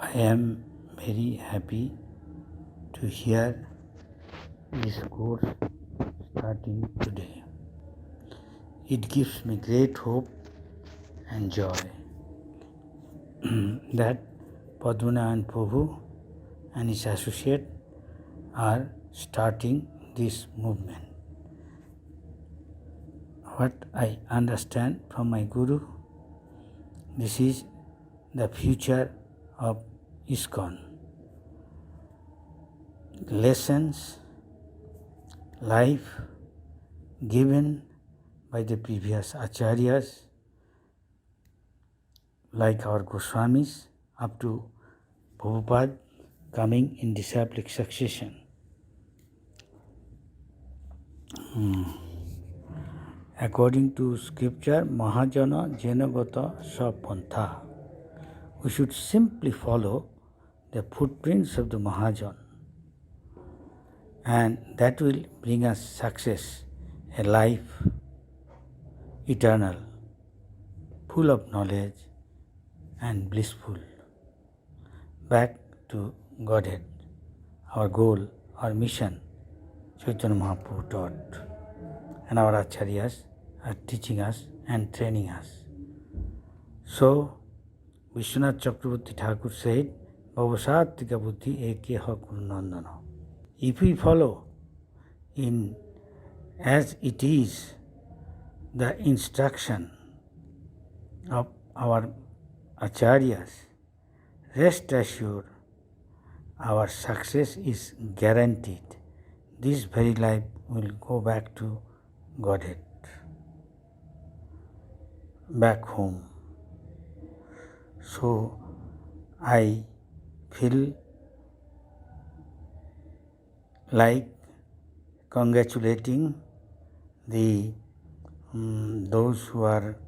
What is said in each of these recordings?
I am very happy to hear this course starting today. It gives me great hope and joy that Padmanabhan Prabhu and his associate are starting this movement. What I understand from my Guru, this is the future of ISKCON. Lessons, life given by the previous acharyas like our Goswamis up to Prabhupada coming in disciplic succession. According to scripture, Mahajana Jenagata Sapantha. We should simply follow the footprints of the Mahajan, and that will bring us success, a life eternal, full of knowledge and blissful. Back to Godhead, our goal, our mission, Chaitanya Mahaprabhu taught, and our acharyas are teaching us and training us. So, Vishwanath Chakravarti Thakur said, Bhavasatvika buddhi ekeha kurunandana. If we follow in as it is the instruction of our acharyas, rest assured our success is guaranteed. This very life will go back to Godhead, back home. So I feel like congratulating those who are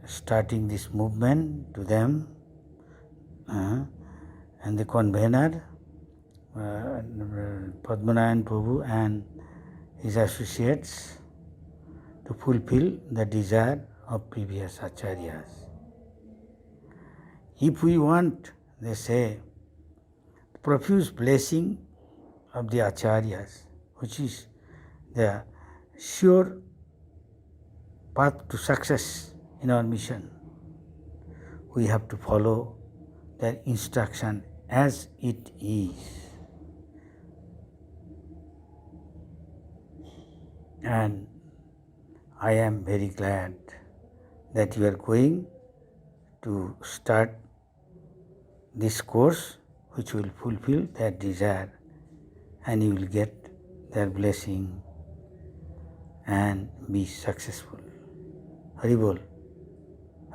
starting this movement, to them, and the convener, Padmanabhan Prabhu and his associates, to fulfill the desire of previous acharyas. If we want, they say, profuse blessing of the acharyas, which is the sure path to success in our mission, we have to follow their instruction as it is. And I am very glad that you are going to start this course, which will fulfill their desire, and you will get their blessing and be successful. Hari Bol,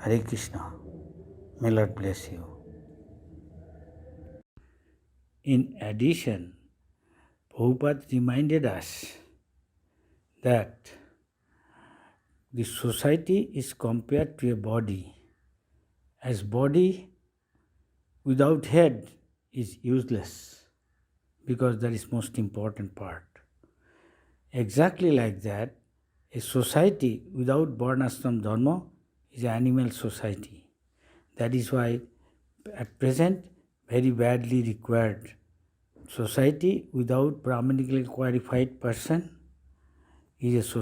Hare Krishna. May Lord bless you. In addition, Prabhupada reminded us that the society is compared to a body, as body without head is useless, because that is most important part. Exactly like that, a society without varnashram dharma is an animal society. That is why at present very badly required society without Brahmanically qualified person is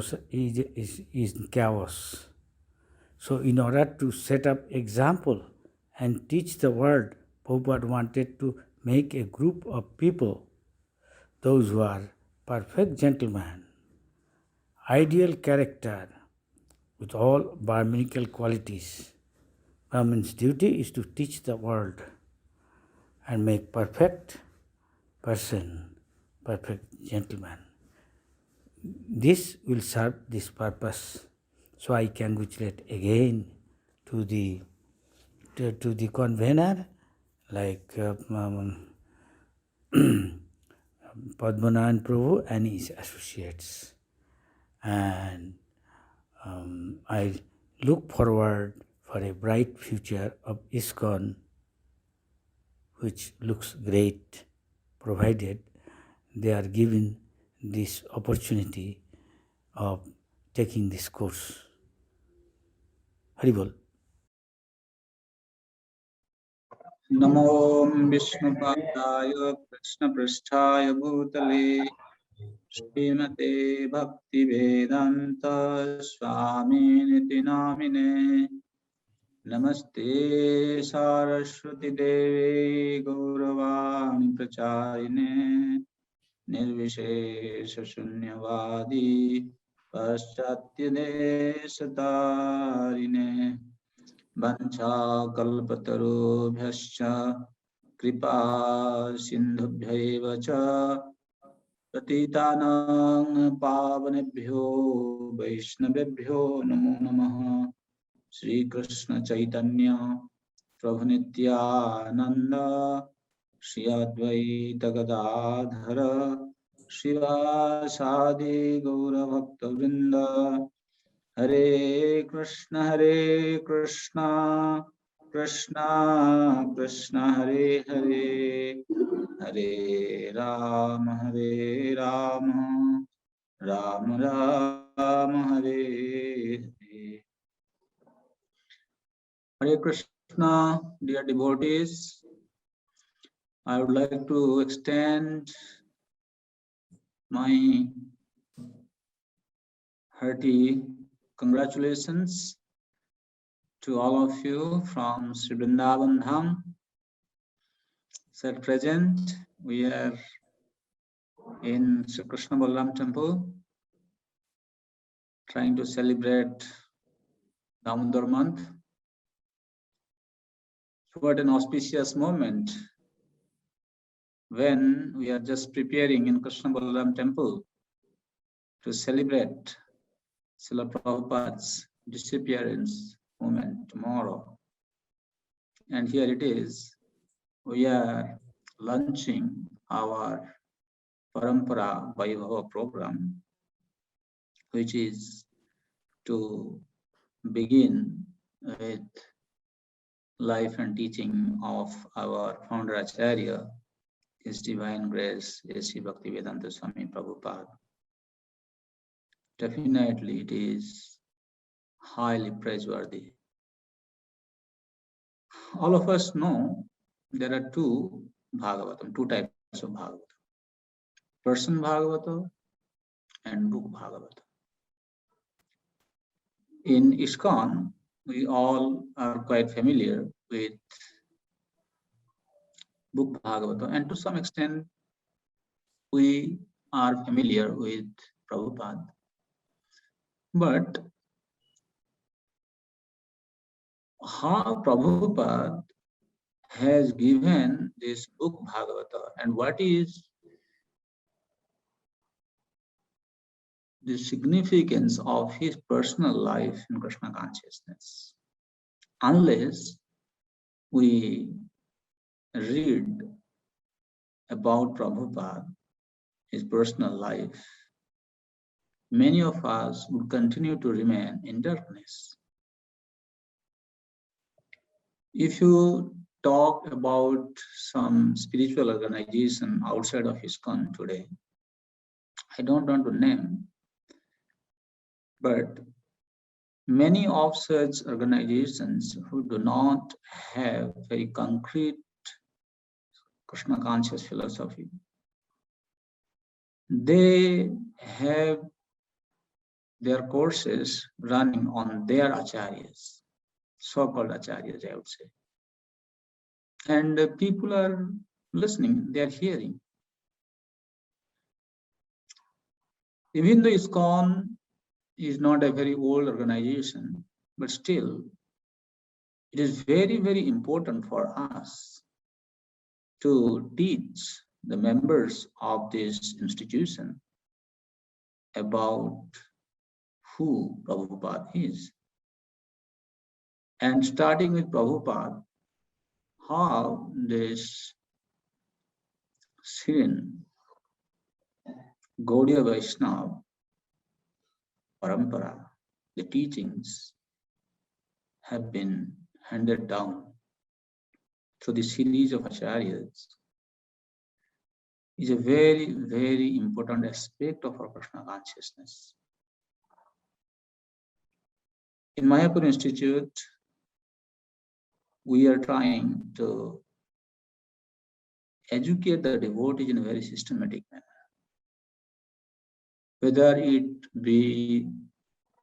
chaos. So in order to set up example and teach the world, Prabhupada wanted to make a group of people, those who are perfect gentlemen, ideal character, with all Brahminical qualities. Brahman's duty is to teach the world and make perfect person, perfect gentleman. This will serve this purpose. So I congratulate again to the convener, like Padmanabhan Prabhu and his associates. And I look forward for a bright future of ISKCON, which looks great, provided they are given this opportunity of taking this course. Hari Bol. Namo Vishnupadaya Krishna Pristhaya Bhutale Srimate Bhakti Vedanta Swami Niti Namine Namaste Saraswati Devi Gauravani Pracharine Nirvishesha Shunyavadi Paschatya Desatarine Vancha kalpatarubhyascha kripa sindhubhyaiva cha patitanang pavanebhyo vaishnavebhyo namo namaha. Sri Krishna Caitanya Prabhu Nityananda Shri Advaita Gadadhara Shivasadi Gaura Bhakta Vrinda. Hare Krishna Krishna Krishna Hare Hare Hare Rama Rama Rama Hare Hare. Hare Krishna, dear devotees, I would like to extend my hearty congratulations to all of you from Sri Vrindavan Dham. At present, we are in Sri Krishna Balaram Temple, trying to celebrate Damodar month. What an auspicious moment when we are just preparing in Krishna Balaram Temple to celebrate Srila Prabhupada's disappearance moment tomorrow. And here it is, we are launching our PARAMPARＡ-VAIBHAVA program, which is to begin with life and teaching of our founder Acharya, His Divine Grace, Sri Bhaktivedanta Swami Prabhupada. Definitely it is highly praiseworthy. All of us know there are two Bhagavatam, two types of Bhagavatam. Person Bhagavata and Book Bhagavata. In ISKCON, we all are quite familiar with Book Bhagavata, and to some extent, we are familiar with Prabhupada. But how Prabhupada has given this Book Bhagavata and what is the significance of his personal life in Krishna consciousness, unless we read about Prabhupada, his personal life, many of us would continue to remain in darkness. If you talk about some spiritual organization outside of ISKCON today, I don't want to name, but many of such organizations who do not have very concrete Krishna conscious philosophy, they have their courses running on their acharyas, so-called acharyas, I would say. And people are listening, they are hearing. Even though ISKCON is not a very old organization, but still, it is very, very important for us to teach the members of this institution about who Prabhupada is. And starting with Prabhupada, how this sin, Gaudiya Vaishnava, Parampara, the teachings have been handed down through the series of acharyas, is a very, very important aspect of our Krishna consciousness. In Mayapur Institute, we are trying to educate the devotees in a very systematic manner. Whether it be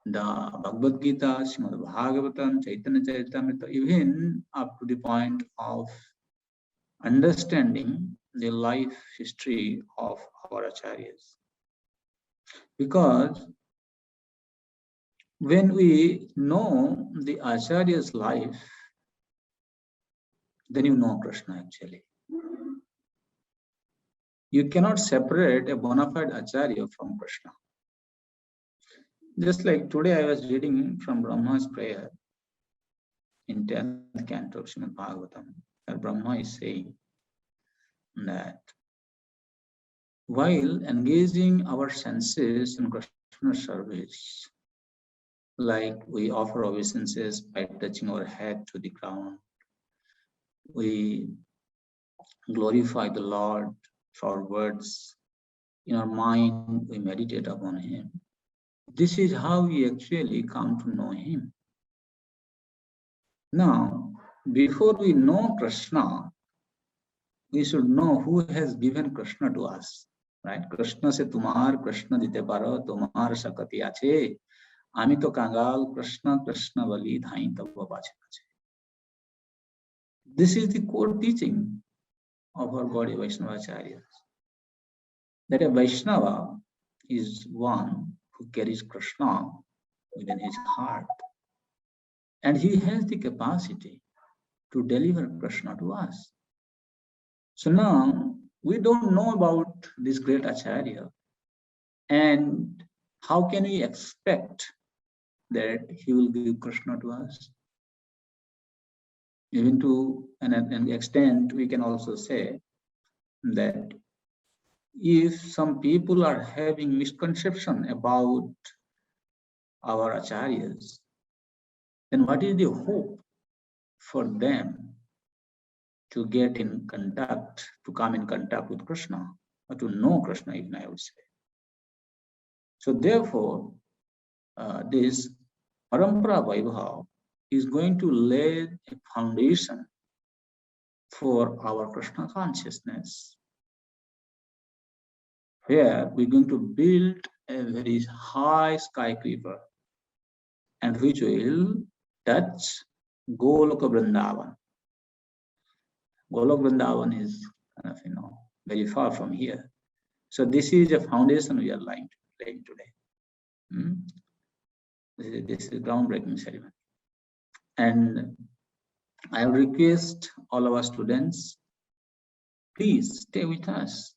the Bhagavad Gita, Srimad Bhagavatam, Caitanya Charitamrita, even up to the point of understanding the life history of our acharyas. Because when we know the acharya's life, then you know Krishna actually. You cannot separate a bona fide acharya from Krishna. Just like today I was reading from Brahma's prayer in 10th canto of Srimad Bhagavatam, where Brahma is saying that while engaging our senses in Krishna service, like we offer obeisances by touching our head to the ground, we glorify the Lord through our words, in our mind we meditate upon Him. This is how we actually come to know Him. Now, before we know Krishna, we should know who has given Krishna to us, right? Krishna se tumar Krishna dite paro, tumar sakati ache, ami to kangal Krishna Krishna bali dhain tabo pache pache. This is the core teaching of our Gaudiya Vaishnava acharyas, that a Vaishnava is one who carries Krishna within his heart, and he has the capacity to deliver Krishna to us. So now we don't know about this great acharya, and how can we expect that he will give Krishna to us? Even to an extent, we can also say that if some people are having misconception about our acharyas, then what is the hope for them to get in contact, to come in contact with Krishna, or to know Krishna, even I would say. So therefore, this Parampara-Vaibhava is going to lay a foundation for our Krishna consciousness, where we're going to build a very high skyscraper, and which will touch Goloka Vrindavan. Goloka Vrindavan is kind of, very far from here. So this is a foundation we are laying today. This is a groundbreaking ceremony. And I request all our students, please stay with us.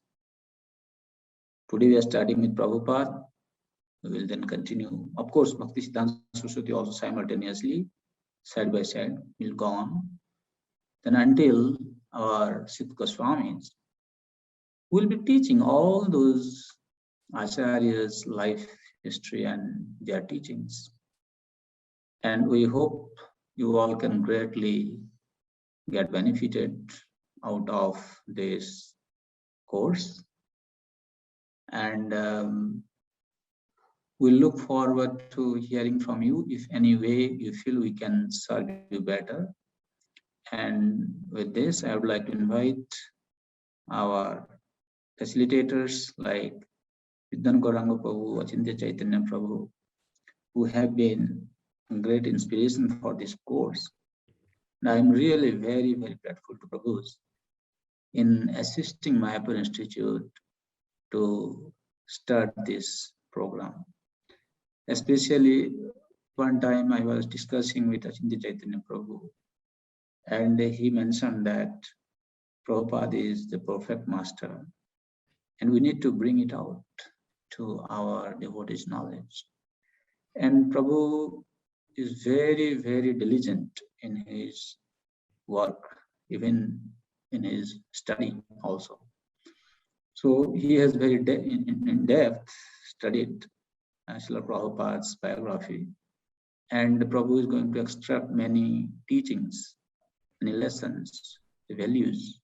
Today we are starting with Prabhupada. We will then continue. Of course, Bhakti Siddhanta Saraswati also simultaneously, side by side, will go on. Then until our Siddha Goswamis will be teaching all those acharyas' life history and their teachings. And we hope you all can greatly get benefited out of this course. And we look forward to hearing from you if any way you feel we can serve you better. And with this, I would like to invite our facilitators like Vidhan Gauranga Prabhu, Acintya Caitanya Prabhu, who have been a great inspiration for this course. And I'm really very, very grateful to Prabhu's in assisting Mayapur Institute to start this program. Especially one time I was discussing with Acintya Caitanya Prabhu, and he mentioned that Prabhupada is the perfect master, and we need to bring it out to our devotees' knowledge. And Prabhu is very, very diligent in his work, even in his study also. So he has very in depth studied Srila Prabhupada's biography, and Prabhu is going to extract many teachings, many lessons, the values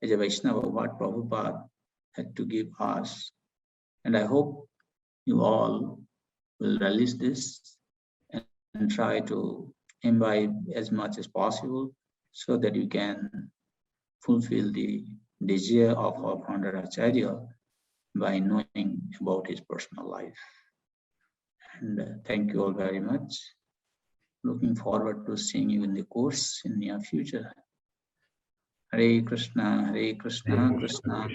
as a Vaishnava, what Prabhupada had to give us. And I hope you all will relish this and try to imbibe as much as possible so that you can fulfill the desire of our founder Acharya by knowing about his personal life. And thank you all very much. Looking forward to seeing you in the course in near future. Hare Krishna, Krishna Krishna,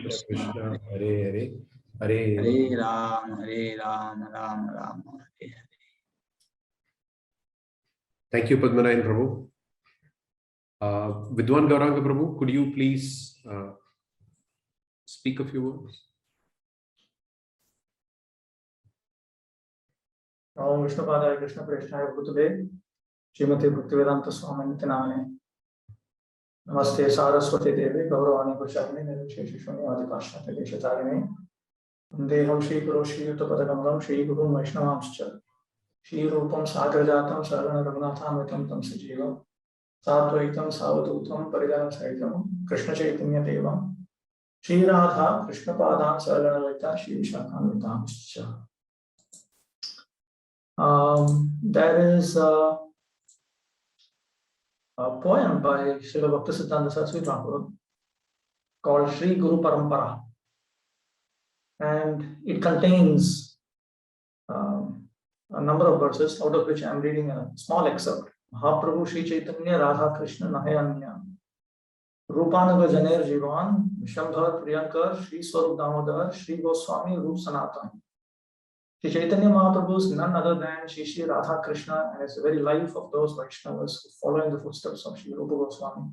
Hare Ram, Ram Ram, Hare. Thank you, Padmanayan Prabhu. Vidwan Gauranga Prabhu, could you please speak a few words? Om Vishnu Padaya Krishna Preshthaya Bhutale Srimati Bhaktivedanta Swami Namane Namaste Saraswati Devi Gauravani Pracharine Nirvisheshishuni Adipashnate Deshatarine Vandeham Shri Guru Shri Yuttapadakamalam Shri Guru Vaishnavamscha Shri Rupam Sagrajatam Sarvana Raghunathamitam Tam Sajiva Satvaitam Savadutam Paridana Saitam Krishna Chaitanya Devam Shri Radha Krishna Padan Sarvana Laita Shri Vishakhamritamscha. There is a poem by Srila Bhaktisiddhanta Saraswati Thakur called Sri Guru Parampara, and it contains a number of verses, out of which I am reading a small excerpt. Mahaprabhu Sri Chaitanya Radha Krishna Nahayanya Rupanaga Janer Jivan Vishambhar Priyankar Sri Swarup Damodar Sri Goswami Rup Sanatan. Sri Chaitanya Mahaprabhu is none other than Shri Radha Krishna, and is the very life of those Vaishnavas who follow in the footsteps of Sri Rupa Goswami.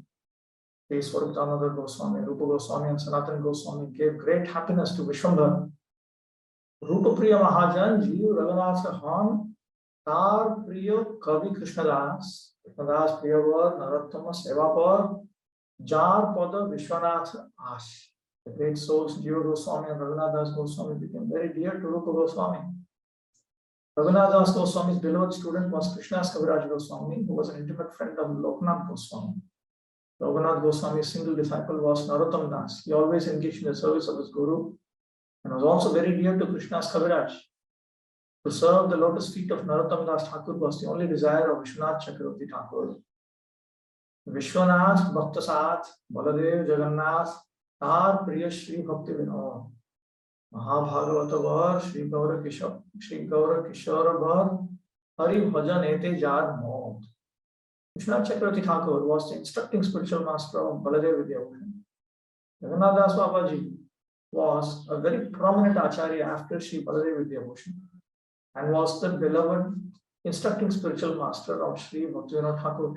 Sri Swarup Damodar Goswami, Rupa Goswami and Sanatan Goswami gave great happiness to Vishwambhar. Rupa Priya Mahajan, Jiv Raghunath Han, Tar Priya Kavi Krishnadas, Krishnadas Priyavar, Narottama Sevapar, Jar Pada Vishwanath Ash. The great souls, Jiva Goswami and Raghunath Das Goswami, became very dear to Rupa Goswami. Raghunath Das Goswami's beloved student was Krishnadas Kaviraj Goswami, who was an intimate friend of Loknath Goswami. Raghunath Goswami's single disciple was Narottam Das. He always engaged in the service of his guru and was also very dear to Krishnadas Kaviraj. To serve the lotus feet of Narottam Das Thakur was the only desire of Vishwanath Chakravarti Thakur. Vishwanath, Bhaktasat, Baladev, Jagannath, Tar Priya Shri Bhakti Vinod, Mahabhagavata Var, Shri Gaura Kishora Var, Hari Bhajan Ete Jar Mod. Vishwanath Chakravarti Thakur was the instructing spiritual master of Baladev Vidyabhushan. Jagannath Das Babaji was a very prominent acharya after Shri Baladev Vidyabhushan and was the beloved instructing spiritual master of Shri Bhaktivinoda Thakur.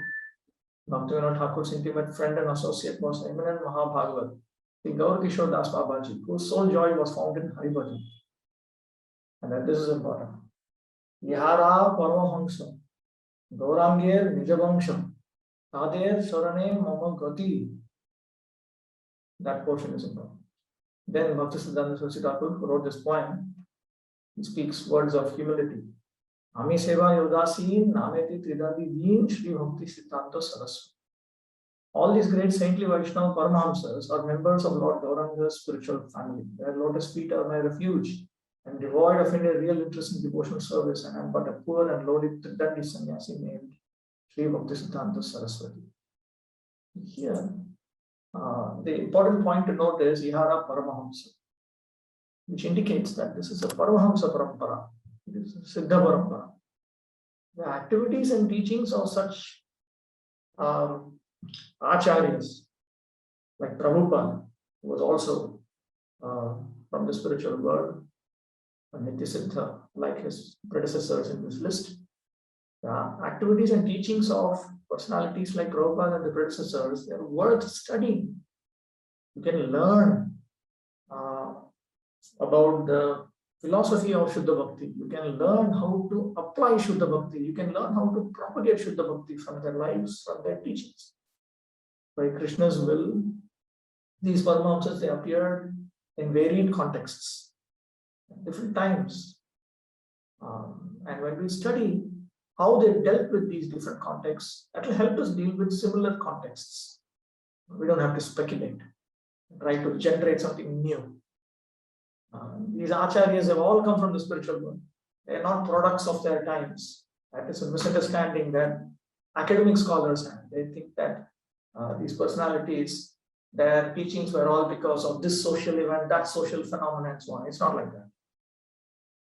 Bhaktivinoda Thakur's intimate friend and associate was eminent Mahabhagavat, the Gaur Kishore Das Babaji, whose sole joy was found in Haribhajan. And that this is important. Yahara Paramahamsa, Gaurangir Nijabamsha, Tader Sarane Mama Gati. That portion is important. Then Bhaktisiddhanta Saraswati Thakur, who wrote this poem, he speaks words of humility. Ami Seva Yodasin, Nameti Tridadi Deen, Shri Bhakti Siddhanta Saraswati. All these great saintly Vaishnava Paramahamsas are members of Lord Gauranga's spiritual family. Their lotus feet are my refuge, and devoid of any real interest in devotional service, and I am but a poor and lowly Tridandi sannyasi named Shri Bhakti Siddhanta Saraswati. Here, the important point to note is Ihara Paramahamsa, which indicates that this is a Paramahamsa Parampara. It is a Siddha Parampara. The activities and teachings of such acharyas, like Prabhupada, who was also from the spiritual world, and Nitya-Siddha, like his predecessors in this list. The activities and teachings of personalities like Prabhupada and the predecessors, they are worth studying. You can learn about the philosophy of Shuddha Bhakti. You can learn how to apply Shuddha Bhakti. You can learn how to propagate Shuddha Bhakti from their lives, from their teachings. By Krishna's will, these Paramahamsas, they appeared in varied contexts, at different times. And when we study how they dealt with these different contexts, that will help us deal with similar contexts. We don't have to speculate, try to generate something new. These acharyas have all come from the spiritual world. They are not products of their times. That is a misunderstanding that academic scholars have. They think that these personalities their teachings were all because of this social event, that social phenomenon, and so on. It's not like that.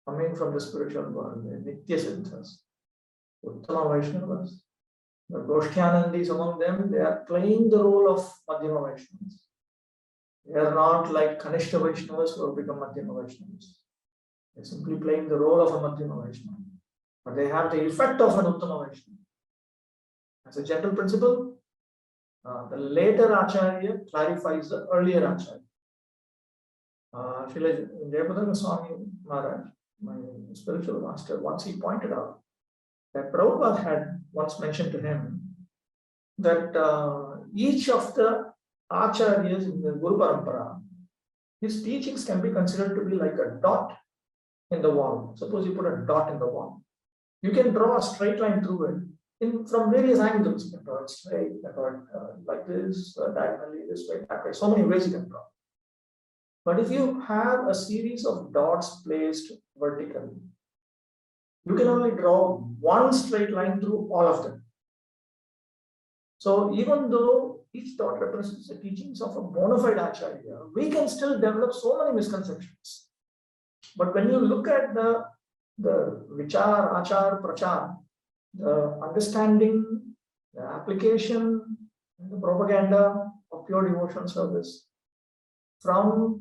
Coming from the spiritual world, the Nitya Siddhas, Uttama Vaishnavas, the Goshtyanandis among them, they are playing the role of Madhyama Vaishnavas. They are not like Kanishta Vaishnavas who have become Madhyama Vaishnavas. They are simply playing the role of a Madhyama Vaishnava. But they have the effect of an Uttama Vaishnava. As a general principle, the later Acharya clarifies the earlier Acharya. Srila Jayapataka Swami Maharaj, my spiritual master, once he pointed out that Prabhupada had once mentioned to him that each of the Acharyas in the Guru Parampara, his teachings can be considered to be like a dot in the wall. Suppose you put a dot in the wall. You can draw a straight line through it from various angles. You can draw it straight, you can draw it like this, diagonally, this way, that way. So many ways you can draw. But if you have a series of dots placed vertically, you can only draw one straight line through all of them. So even though each dot represents the teachings of a bona fide Acharya, we can still develop so many misconceptions. But when you look at the Vichar, Achar, Prachar, the understanding, the application, and the propaganda of pure devotional service from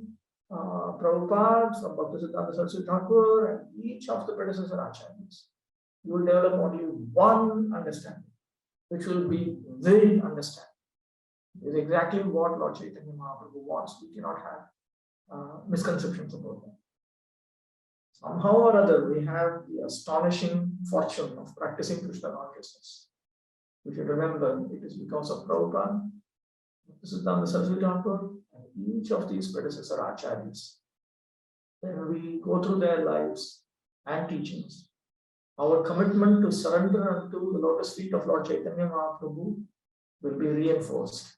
Prabhupada, from Bhaktisiddhanta Saraswati Thakur, and each of the predecessor acharyas, you will develop only one understanding, which will be the understanding. It is exactly what Lord Chaitanya Mahaprabhu wants. We cannot have misconceptions about that. Somehow or other, we have the astonishing fortune of practicing Krishna consciousness. If you remember, it is because of Prabhupada, Bhaktisiddhanta Saraswati Thakur, and each of these predecessor acharyas. When we go through their lives and teachings, our commitment to surrender unto the lotus feet of Lord Chaitanya Mahaprabhu will be reinforced.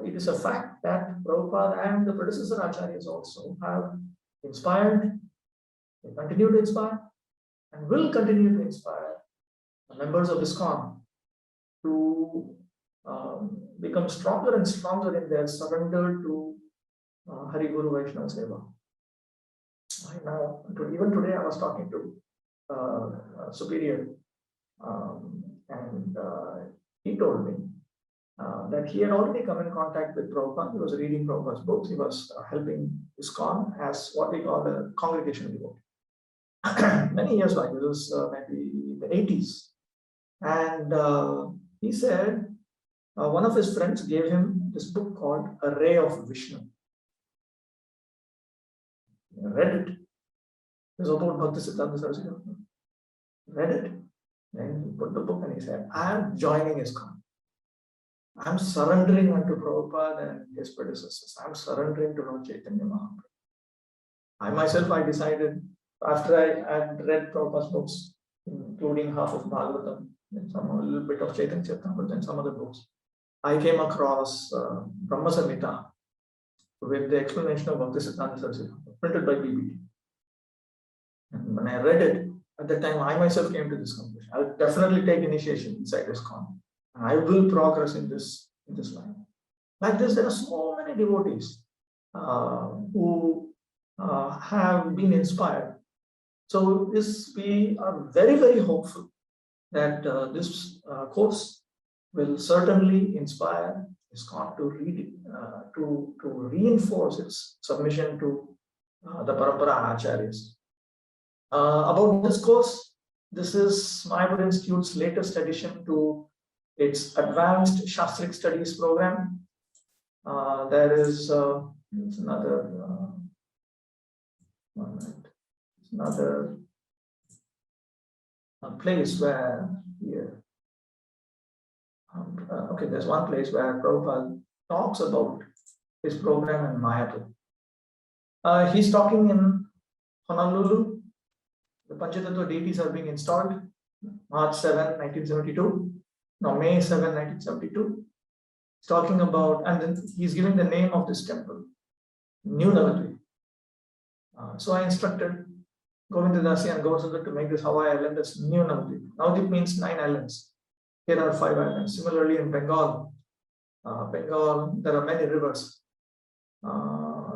It is a fact that Prabhupada and the predecessor acharyas also have inspired, they continue to inspire, and will continue to inspire the members of ISKCON to become stronger and stronger in their surrender to Hari Guru Vaishnava Seva. Even today I was talking to a superior, and he told me that he had already come in contact with Prabhupada. He was reading Prabhupada's books. He was helping ISKCON as what we call a congregational devotee. Many years back, it was maybe in the 80s. And he said one of his friends gave him this book called A Ray of Vishnu. He read it. It was about Bhaktisiddhanta Saraswati. Read it. Then he put the book and he said, I am joining ISKCON. I am surrendering unto Prabhupada and his predecessors. I am surrendering to Lord Chaitanya Mahaprabhu. I myself, I decided, after I had read Prabhupada's books, including half of Bhagavatam, and a little bit of Chaitanya Charitamrita and some other books, I came across Brahma Samhita with the explanation of Bhaktisiddhanta Saraswati, printed by BBT. And when I read it, at that time, I myself came to this conclusion. I will definitely take initiation inside ISKCON. And I will progress in this line. Like this, there are so many devotees who have been inspired. So we are very, very hopeful that this course will certainly inspire ISKCON to reinforce its submission to the Parampara Acharyas. About this course, this is Mayapur Institute's latest addition to its advanced Shastric studies program. There is another place where there's one place where Prabhupada talks about his program in Mayapur. He's talking in Honolulu. The Panchatattva deities are being installed March 7, 1972. No, May 7, 1972. He's talking about, and then he's giving the name of this temple, New Navadvip. So I instructed Govindadasi and Gaurasundar to make this Hawaii island as New Navadvip. Navadvip means 9 islands. Here are 5 islands. Similarly, in Bengal, Bengal, there are many rivers.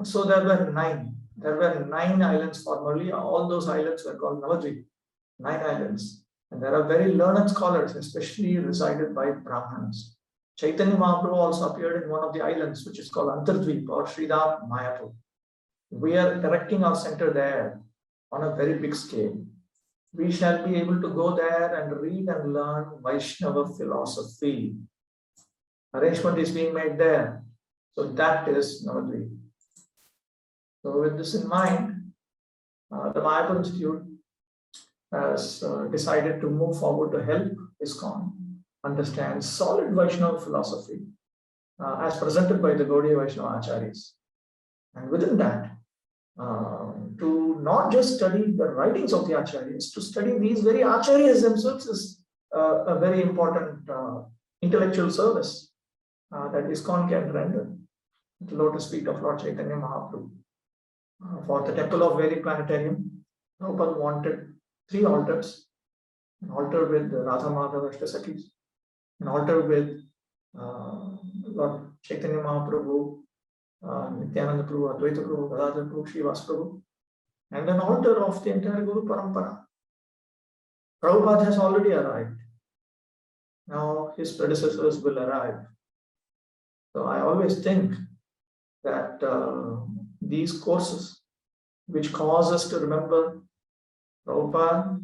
So there were 9. There were 9 islands formerly. All those islands were called Navadvip, 9 islands. And there are very learned scholars, especially resided by Brahmanas. Caitanya Mahaprabhu also appeared in one of the islands, which is called Antardvip or Sridhar Mayapur. We are erecting our center there on a very big scale. We shall be able to go there and read and learn Vaishnava philosophy. Arrangement is being made there. So that is Navadvip. So with this in mind, the Mayapur Institute has decided to move forward to help ISKCON understand solid Vaishnava philosophy as presented by the Gaudiya Vaishnava Acharyas. And within that, to not just study the writings of the Acharyas, to study these very Acharyas themselves is a very important intellectual service that ISKCON can render at the lotus feet of Lord Chaitanya Mahaprabhu. For the Temple of Vedic Planetarium, Prabhupada wanted 3 altars: an altar with Radha Madhava Ashtasakis, an altar with Lord Chaitanya Mahaprabhu, Nityananda Prabhu, Advaita Prabhu, Gadadhar Prabhu, Srivas Prabhu, and an altar of the entire Guru Parampara. Prabhupada has already arrived. Now his predecessors will arrive. So I always think that these courses, which cause us to remember Prabhupada,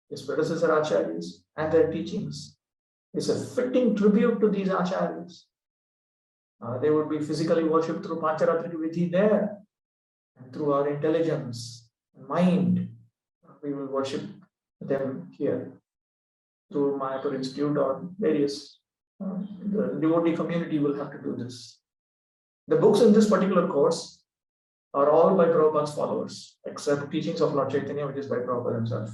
his predecessor Acharyas, and their teachings, is a fitting tribute to these Acharyas. They would be physically worshipped through Pancharatrika Vidhi there, and through our intelligence and mind, we will worship them here. Through Mayapur Institute or various, the devotee community will have to do this. The books in this particular course are all by Prabhupada's followers, except Teachings of Lord Chaitanya, which is by Prabhupada himself.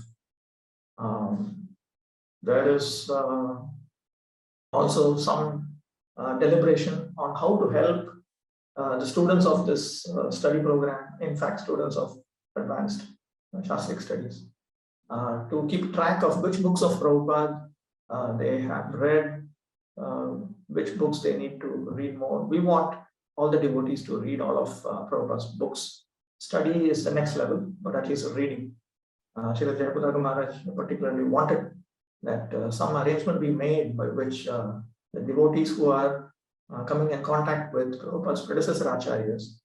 There is also some deliberation on how to help the students of this study program, in fact, students of advanced Shastric studies, to keep track of which books of Prabhupada they have read, which books they need to read more. We want all the devotees to read all of Prabhupada's books. Study is the next level, but at least reading. Sri Prabhupada Maharaj particularly wanted that some arrangement be made by which the devotees who are coming in contact with Prabhupada's predecessor Acharyas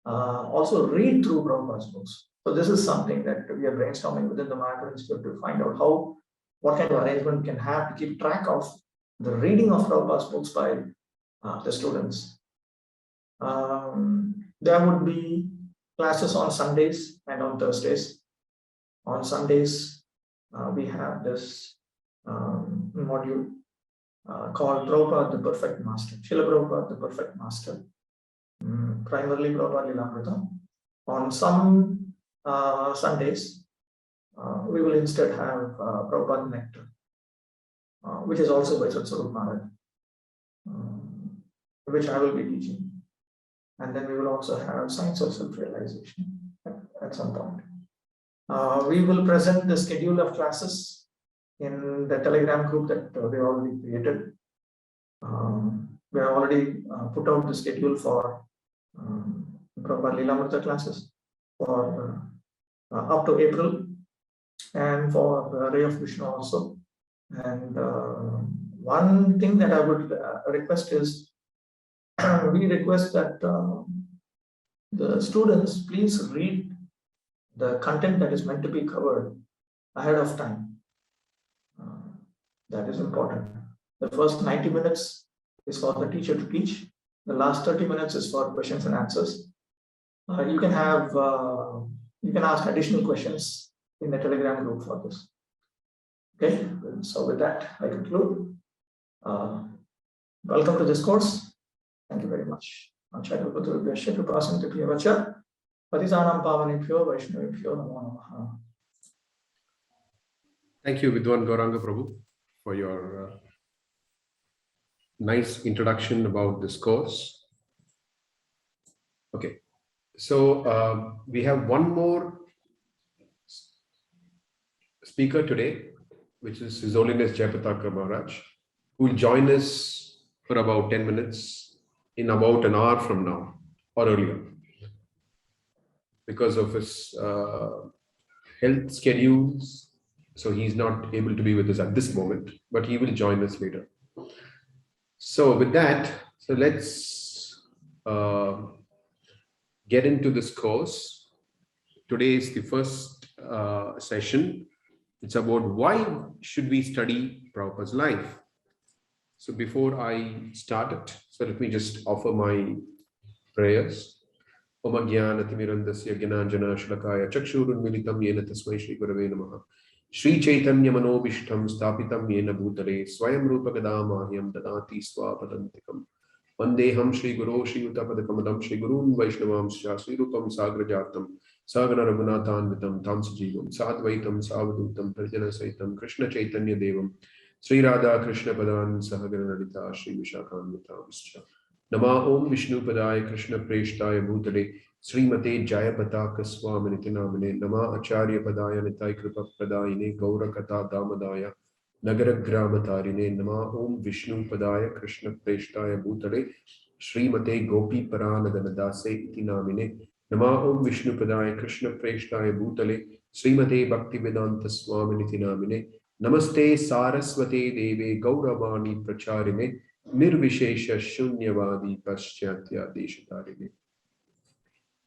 also read through Prabhupada's books. So this is something that we are brainstorming within the Mayapur Institute to find out what kind of arrangement we can have to keep track of the reading of Prabhupada's books by the students. There would be classes on Sundays and on Thursdays. On Sundays, we have this module called Prabhupada the Perfect Master, Srila Prabhupada the Perfect Master, primarily Prabhupada Lilamrita. On some Sundays, we will instead have Prabhupada Nectar, which is also by Satsarup Maharaj, which I will be teaching. And then we will also have Science of Self-Realization at some point. We will present the schedule of classes in the Telegram group that we already created. We have already put out the schedule for Prabhupada Lilamrita classes for up to April, and for Ray of Vishnu also. And one thing that I would request is, we request that the students please read the content that is meant to be covered ahead of time. That is important. The first 90 minutes is for the teacher to teach. The last 30 minutes is for questions and answers. You can ask additional questions in the Telegram group for this. Okay, so with that, I conclude. Welcome to this course. Thank you very much. Untitled Chapter. Patisanam Pavanebhyo Vaishnavebhyo Namo Namaha. Thank you, Vidwan Gauranga Prabhu, for your nice introduction about this course. Okay, so we have one more speaker today, which is His Holiness Jayapataka Maharaj, who will join us for about 10 minutes. in about an hour from now or earlier. Because of his health schedules, so he's not able to be with us at this moment, but he will join us later. So with that, so let's get into this course. Today is the first session. It's about why should we study Prabhupada's life. So before I start it, so let me just offer my prayers. Om Jnanaatimirandasya Jnananjana Shlakaya Chakshurunmilitam Yena Tasmai Shri Gurave Namaha. Shri Caitanya Manobishtam Stapitam Yena Bhutale Swayam Rupa Gadamahyam Dadati Swapadantikam. Vandeham Shri Guru Shri Utapadakamadam Shri Gurun Vaishnavamscha Sri Rupam Sagrajatam Sagana Raghunathanvitam Tamsajivam Sadvaitam Savadutam Parjana Saitam Krishna Chaitanya Devam Sri Radha Krishna Padan Sahagana Lalita Shri Vishakhanvitamscha. Nama Om Vishnu Padaya Krishna Preshtaya Bhutale Srimate Jayapataka Swaminiti Namine Nama Acharya Padaya Nitai Kripa Padayine Gaura Kata Damadaya Nagara Gramatarine Nama Om Vishnu Padaya Krishna Preshtaya Bhutale Srimate Gopi Paranadanadase Iti Namine Nama Om Vishnu Padaya Krishna Preshtaya Bhutale Srimate Bhaktivedanta Swaminiti Namine Namaste Saraswate Deve Gauravani Pracharine Nirvishesha Shunyavadi Paschatya Deshatarine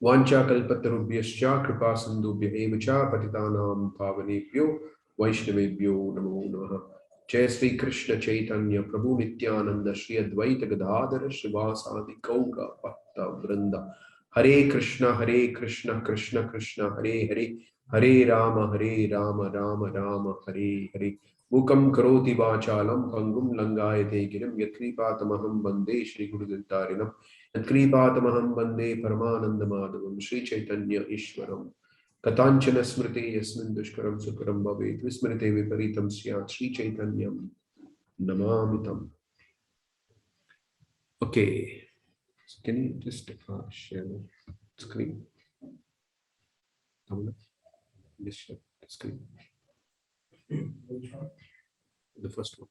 Vancha Kalpatarubhyascha Kripa Sindhubhya Evacha Patitanam Pavanebhyo Vaishnavebhyo Namo Namaha. Jai Sri Krishna Chaitanya Prabhu Nityananda Shri Advaita Gadadhara Srivasadi Gaura Bhakta Vrinda. Hare Krishna Krishna Krishna Hare Hare Hare Rama Rama Rama Hare Hare. Mukam karoti vachalam pangum langayate girim yatkripatamaham bande Shri Guru Dintarinam yatkripatamaham bande Paramananda Madhavam Shri Chaitanya Ishwaram Katanchana Smriti Yasmin Dushkaram Sukaram Bhavet Vismrite Viparitam Syat Shri Chaitanyam Namamitam. Okay, so can you just share the screen? Just share the screen. The first one.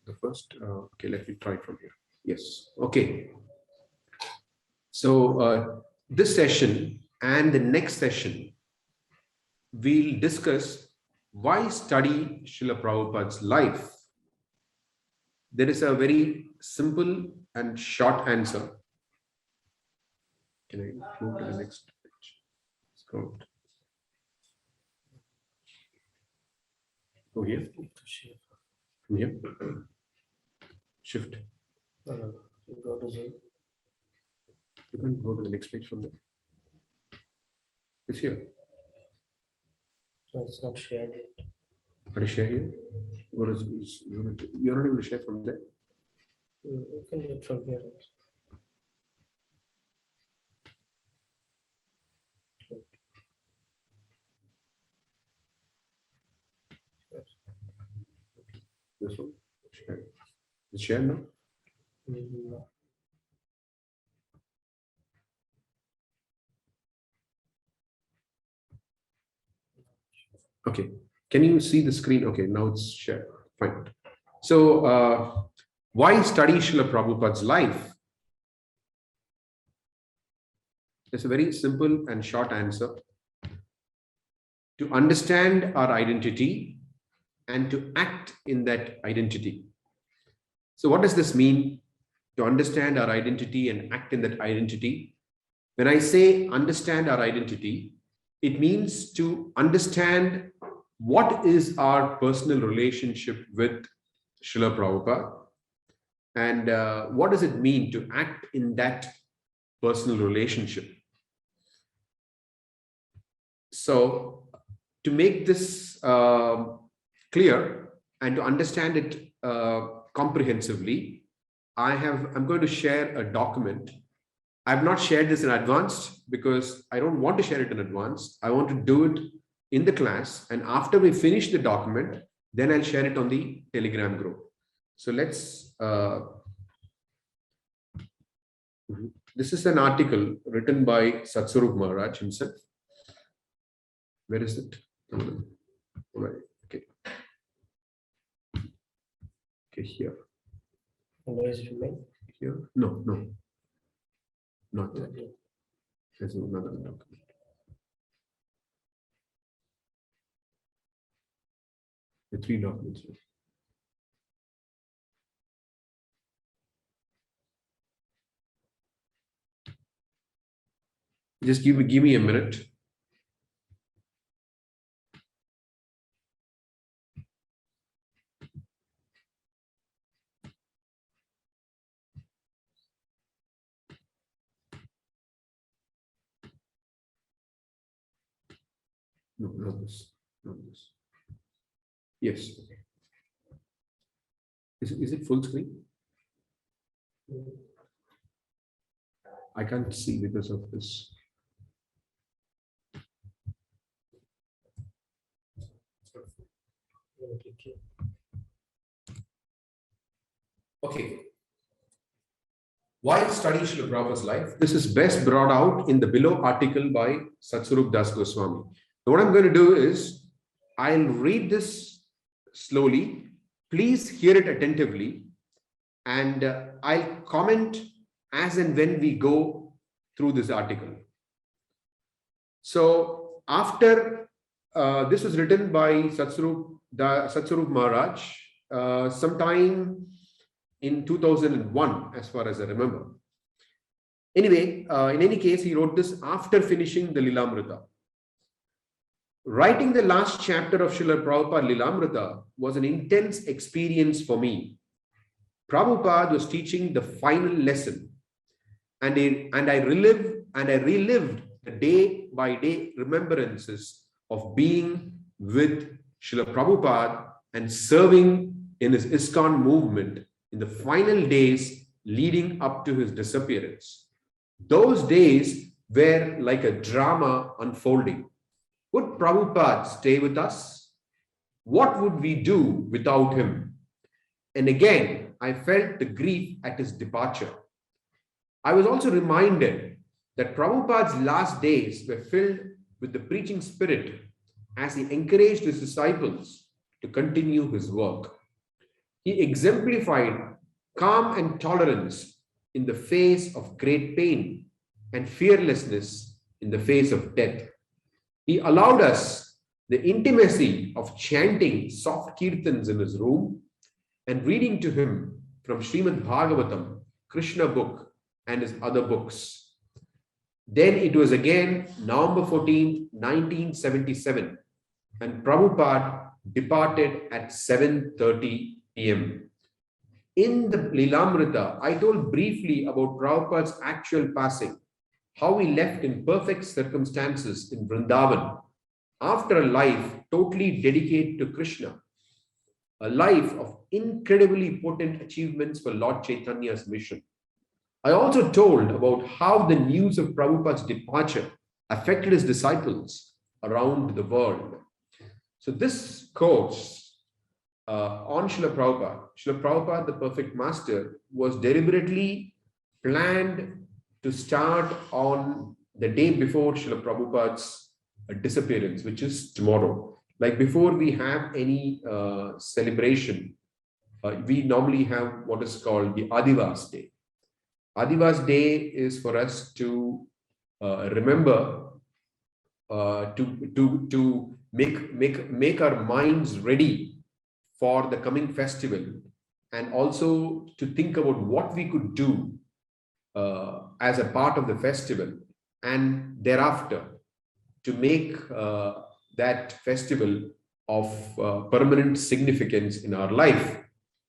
The first, okay, let me try from here. Yes, okay. So this session and the next session, we'll discuss why study Srila Prabhupada's life. There is a very simple and short answer. Can I move to the next page? Scroll. Go here. From here. Shift. You can go to the next page from there. It's here. So it's not shared yet. How to share here? What is you're not able to share from there? You can do it from here. This one? Share. It's share now? No. Okay. Can you see the screen? Okay, now it's shared. Fine. So, why study Srila Prabhupada's life? There's a very simple and short answer. To understand our identity and to act in that identity. So what does this mean? To understand our identity and act in that identity. When I say understand our identity, it means to understand what is our personal relationship with Srila Prabhupada and what does it mean to act in that personal relationship. So to make this clear and to understand it comprehensively, I'm going to share a document. I've not shared this in advance because I don't want to share it in advance. I want to do it in the class, and after we finish the document, then I'll share it on the Telegram group. So let's, this is an article written by Satsarup Maharaj himself. Where is it? All right. Okay. Okay, here. Where is it made? Here. No, no. Not that. There's another document. The 3 documents. Just give me a minute. No, not this. Not this. Yes. Is it full screen? I can't see because of this. Okay. Why study Srila Prabhupada's life? This is best brought out in the below article by Satsarup Das Goswami. So what I'm going to do is, I'll read this slowly. Please hear it attentively, and I'll comment as and when we go through this article. So after this was written by Satsarup Maharaj sometime in 2001, as far as I remember. Anyway, in any case, he wrote this after finishing the Lilamrita. Writing the last chapter of Srila Prabhupada Lilamrita was an intense experience for me. Prabhupada was teaching the final lesson, and I relived the day-by-day remembrances of being with Srila Prabhupada and serving in his ISKCON movement in the final days leading up to his disappearance. Those days were like a drama unfolding. Would Prabhupada stay with us? What would we do without him? And again, I felt the grief at his departure. I was also reminded that Prabhupada's last days were filled with the preaching spirit as he encouraged his disciples to continue his work. He exemplified calm and tolerance in the face of great pain and fearlessness in the face of death. He allowed us the intimacy of chanting soft kirtans in his room and reading to him from Srimad Bhagavatam, Krishna book, and his other books. Then it was again November 14th, 1977, and Prabhupada departed at 7:30 p.m. In the Lilamrita, I told briefly about Prabhupada's actual passing, how he left in perfect circumstances in Vrindavan after a life totally dedicated to Krishna, a life of incredibly potent achievements for Lord Chaitanya's mission. I also told about how the news of Prabhupada's departure affected his disciples around the world. So this course on Srila Prabhupada, the perfect master, was deliberately planned to start on the day before Srila Prabhupada's disappearance, which is tomorrow. Like before we have any celebration, we normally have what is called the Adivas Day. Adivas Day is for us to remember to make our minds ready for the coming festival, and also to think about what we could do as a part of the festival, and thereafter to make that festival of permanent significance in our life.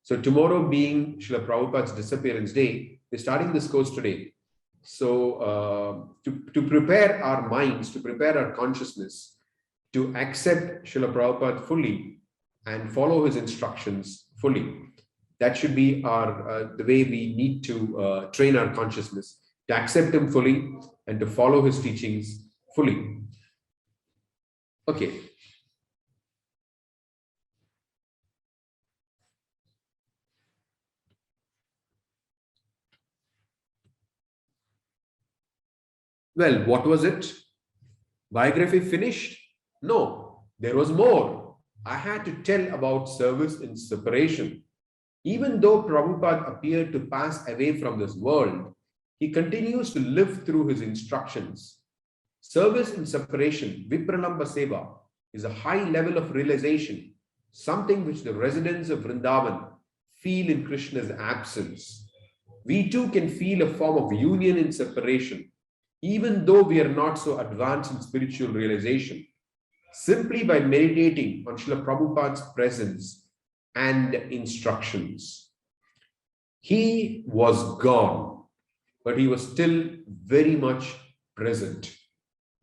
So tomorrow being Srila Prabhupada's disappearance day, we're starting this course today. So to prepare our minds, to prepare our consciousness to accept Srila Prabhupada fully and follow his instructions fully. That should be our the way we need to train our consciousness, to accept him fully and to follow his teachings fully. Okay. Well, what was it? Biography finished? No, there was more. I had to tell about service in separation. Even though Prabhupada appeared to pass away from this world, he continues to live through his instructions. Service in separation, Vipralamba Seva, is a high level of realization, something which the residents of Vrindavan feel in Krishna's absence. We too can feel a form of union in separation, even though we are not so advanced in spiritual realization, simply by meditating on Srila Prabhupada's presence and instructions. He was gone, but he was still very much present.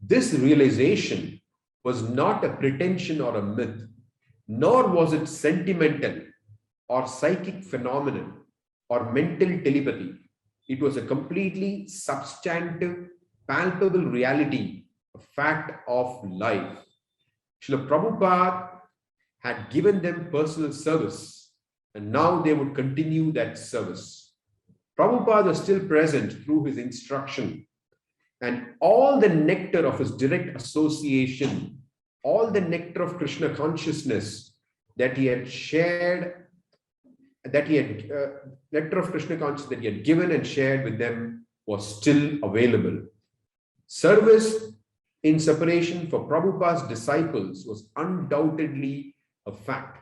This realization was not a pretension or a myth, nor was it sentimental or psychic phenomenon or mental telepathy. It was a completely substantive, palpable reality, a fact of life. Srila Prabhupada had given them personal service, and now they would continue that service. Prabhupada was still present through his instruction, and all the nectar of his direct association, all the nectar of Krishna consciousness that he had shared, nectar of Krishna consciousness that he had given and shared with them was still available. Service in separation for Prabhupada's disciples was undoubtedly a fact.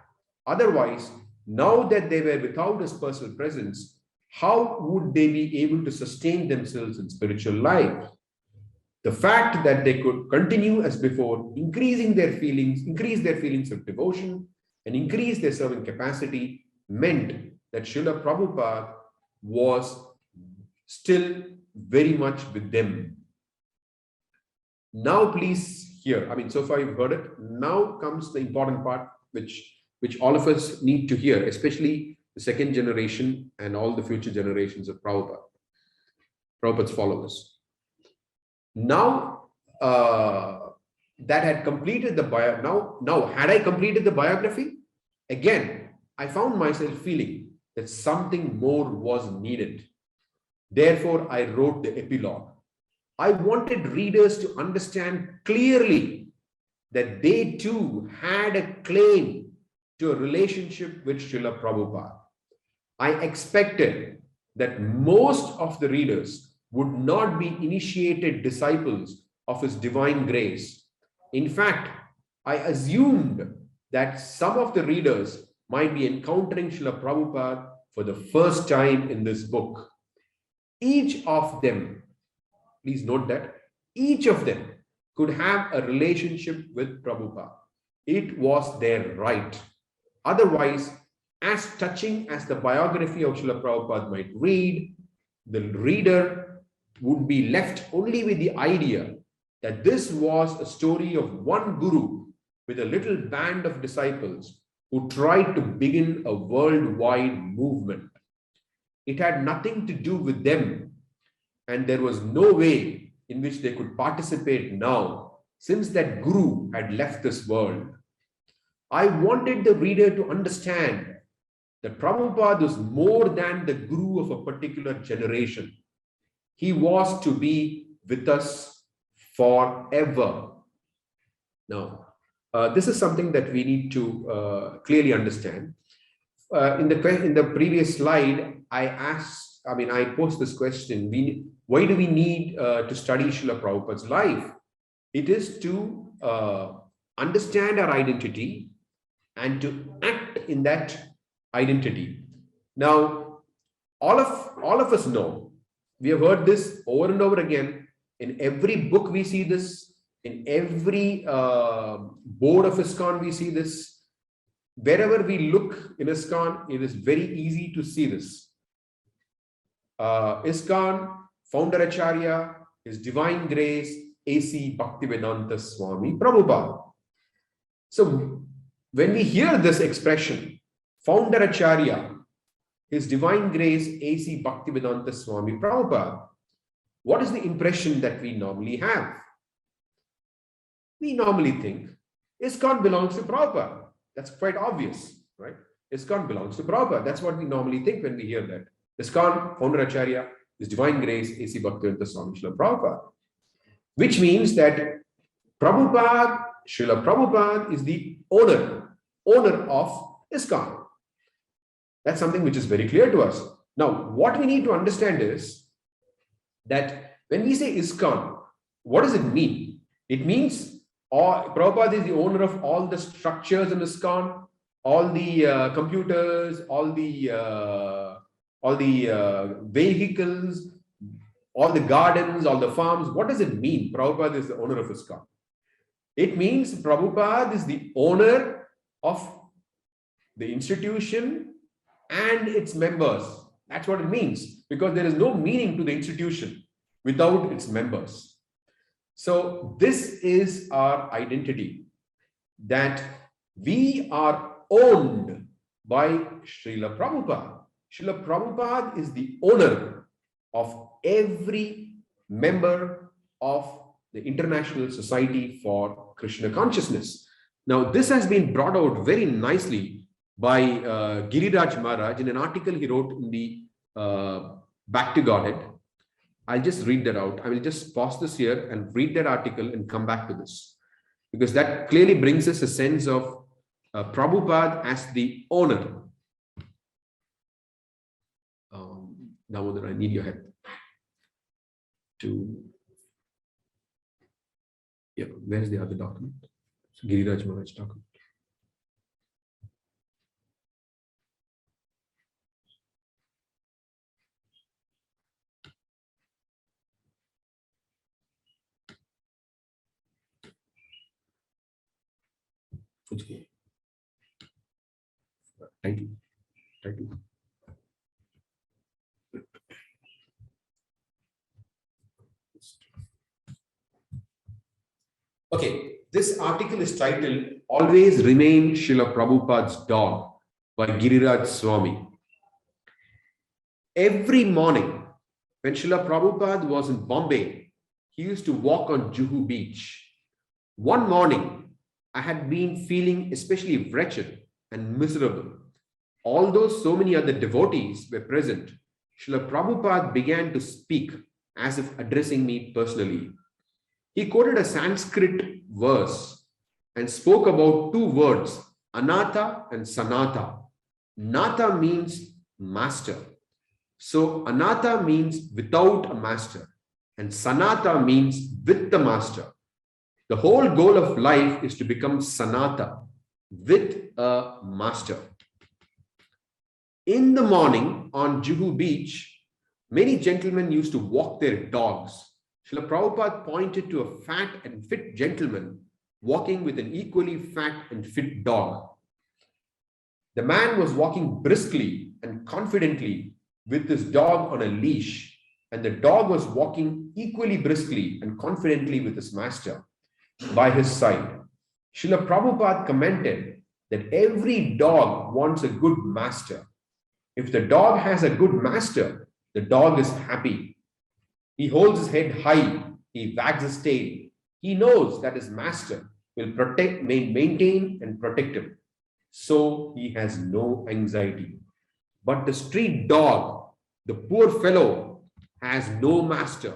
Otherwise, now that they were without his personal presence, how would they be able to sustain themselves in spiritual life? The fact that they could continue as before, increase their feelings of devotion and increase their serving capacity meant that Srila Prabhupada was still very much with them. Now please hear, so far you've heard it. Now comes the important part which all of us need to hear, especially the second generation and all the future generations of Prabhupada's followers. Now that had completed the had I completed the biography, again, I found myself feeling that something more was needed. Therefore, I wrote the epilogue. I wanted readers to understand clearly that they too had a claim to a relationship with Srila Prabhupada. I expected that most of the readers would not be initiated disciples of his divine grace. In fact, I assumed that some of the readers might be encountering Srila Prabhupada for the first time in this book. Each of them, please note that, each of them could have a relationship with Prabhupada. It was their right. Otherwise, as touching as the biography of Srila Prabhupada might read, the reader would be left only with the idea that this was a story of one guru with a little band of disciples who tried to begin a worldwide movement. It had nothing to do with them, and there was no way in which they could participate now, since that guru had left this world. I wanted the reader to understand that Prabhupada was more than the guru of a particular generation. He was to be with us forever. Now, this is something that we need to clearly understand. In the previous slide, I posed this question: why do we need to study Srila Prabhupada's life? It is to understand our identity and to act in that identity. Now, all of us know, we have heard this over and over again. In every book we see this, in every board of ISKCON we see this. Wherever we look in ISKCON, it is very easy to see this. ISKCON, Founder Acharya, His Divine Grace, A.C. Bhaktivedanta Swami Prabhupada. So when we hear this expression, Founder Acharya, His Divine Grace, A.C. Bhaktivedanta Swami Prabhupada, what is the impression that we normally have? We normally think ISKCON belongs to Prabhupada. That's quite obvious, right? ISKCON belongs to Prabhupada. That's what we normally think when we hear that. ISKCON, Founder Acharya, His Divine Grace, A.C. Bhaktivedanta Swami Srila Prabhupada. Which means that Srila Prabhupada is the owner owner of ISKCON. That's something which is very clear to us. Now, what we need to understand is that when we say ISKCON, what does it mean? It means Prabhupada is the owner of all the structures in ISKCON, all the computers, all the vehicles, all the gardens, all the farms. What does it mean? Prabhupada is the owner of ISKCON. It means Prabhupada is the owner of the institution and its members. That's what it means, because there is no meaning to the institution without its members. So this is our identity, that we are owned by Srila Prabhupada. Srila Prabhupada is the owner of every member of the International Society for Krishna Consciousness. Now, this has been brought out very nicely by Giriraj Maharaj in an article he wrote in the Back to Godhead. I'll just read that out. I will just pause this here and read that article and come back to this, because that clearly brings us a sense of Prabhupada as the owner. Damodar, I need your help to, yeah, where's the other document? Giriraj Maharaj document. Title. Okay, this article is titled "Always Remain Srila Prabhupada's Dog" by Giriraj Swami. Every morning when Srila Prabhupada was in Bombay, he used to walk on Juhu Beach. One morning, I had been feeling especially wretched and miserable. Although so many other devotees were present, Srila Prabhupada began to speak as if addressing me personally. He quoted a Sanskrit verse and spoke about two words, Anatha and Sanatha. Natha means master. So Anatha means without a master, and Sanatha means with the master. The whole goal of life is to become Sanatha, with a master. In the morning on Juhu Beach, many gentlemen used to walk their dogs. Srila Prabhupada pointed to a fat and fit gentleman walking with an equally fat and fit dog. The man was walking briskly and confidently with his dog on a leash, and the dog was walking equally briskly and confidently with his master by his side. Srila Prabhupada commented that every dog wants a good master. If the dog has a good master, the dog is happy. He holds his head high, he wags his tail. He knows that his master will protect, maintain and protect him. So he has no anxiety. But the street dog, the poor fellow, has no master.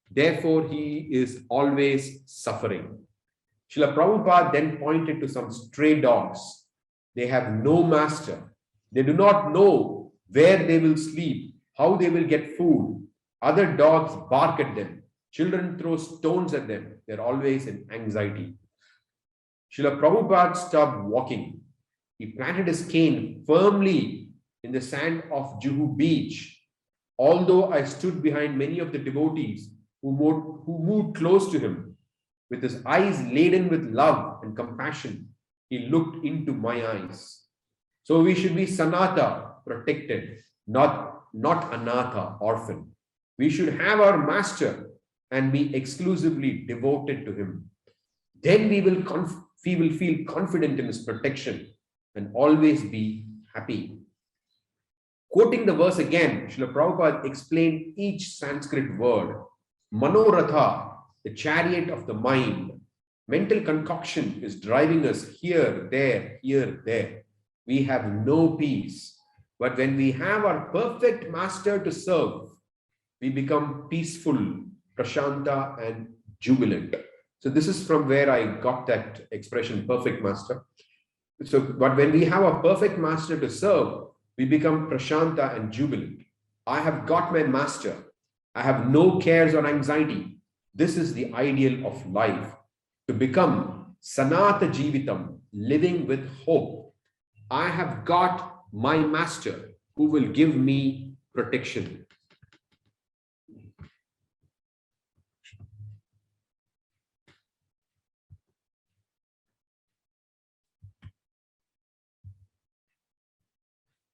Therefore, he is always suffering. Srila Prabhupada then pointed to some stray dogs. They have no master. They do not know where they will sleep, how they will get food. Other dogs bark at them. Children throw stones at them. They're always in anxiety. Srila Prabhupada stopped walking. He planted his cane firmly in the sand of Juhu Beach. Although I stood behind many of the devotees who moved close to him, with his eyes laden with love and compassion, he looked into my eyes. So we should be Sanatha, protected, not Anatha, orphan. We should have our master and be exclusively devoted to him. Then we will feel confident in his protection and always be happy. Quoting the verse again, Srila Prabhupada explained each Sanskrit word. Manoratha, the chariot of the mind. Mental concoction is driving us here, there. We have no peace. But when we have our perfect master to serve, we become peaceful, prashanta, and jubilant. So this is from where I got that expression, perfect master. So, but when we have a perfect master to serve, we become prashanta and jubilant. I have got my master. I have no cares or anxiety. This is the ideal of life, to become sanata jivitam, living with hope. I have got my master who will give me protection.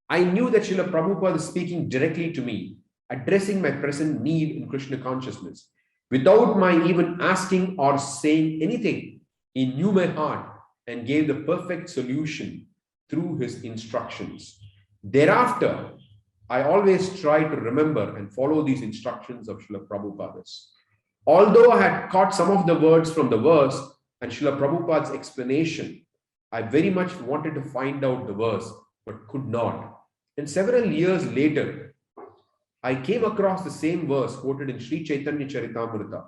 I knew that Srila Prabhupada is speaking directly to me, addressing my present need in Krishna consciousness. Without my even asking or saying anything, he knew my heart and gave the perfect solution through his instructions. Thereafter, I always try to remember and follow these instructions of Srila Prabhupada's. Although I had caught some of the words from the verse and Srila Prabhupada's explanation, I very much wanted to find out the verse, but could not. And several years later, I came across the same verse quoted in Sri Caitanya Charitamrita,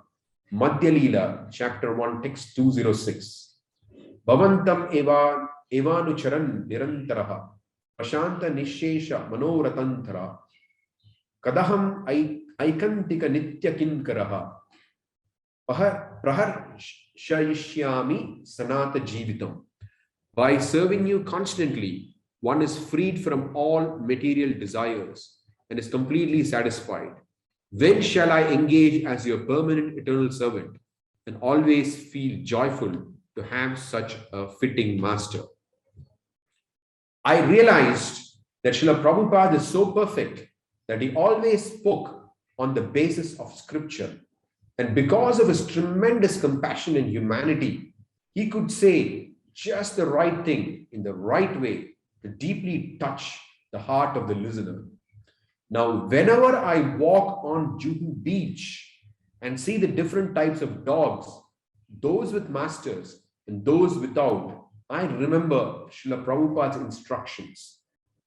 Madhya Leela, chapter 1, text 206. Bhavantam evanucharan nirantaraha, prashanta nishesha manoratantara, kadaham aikantika nitya kinkaraha, praharshayishyami sanata jivitam. By serving you constantly, one is freed from all material desires and is completely satisfied. When shall I engage as your permanent eternal servant and always feel joyful to have such a fitting master? I realized that Srila Prabhupada is so perfect that he always spoke on the basis of scripture. And because of his tremendous compassion and humanity, he could say just the right thing in the right way to deeply touch the heart of the listener. Now, whenever I walk on Juhu Beach and see the different types of dogs, those with masters and those without, I remember Srila Prabhupada's instructions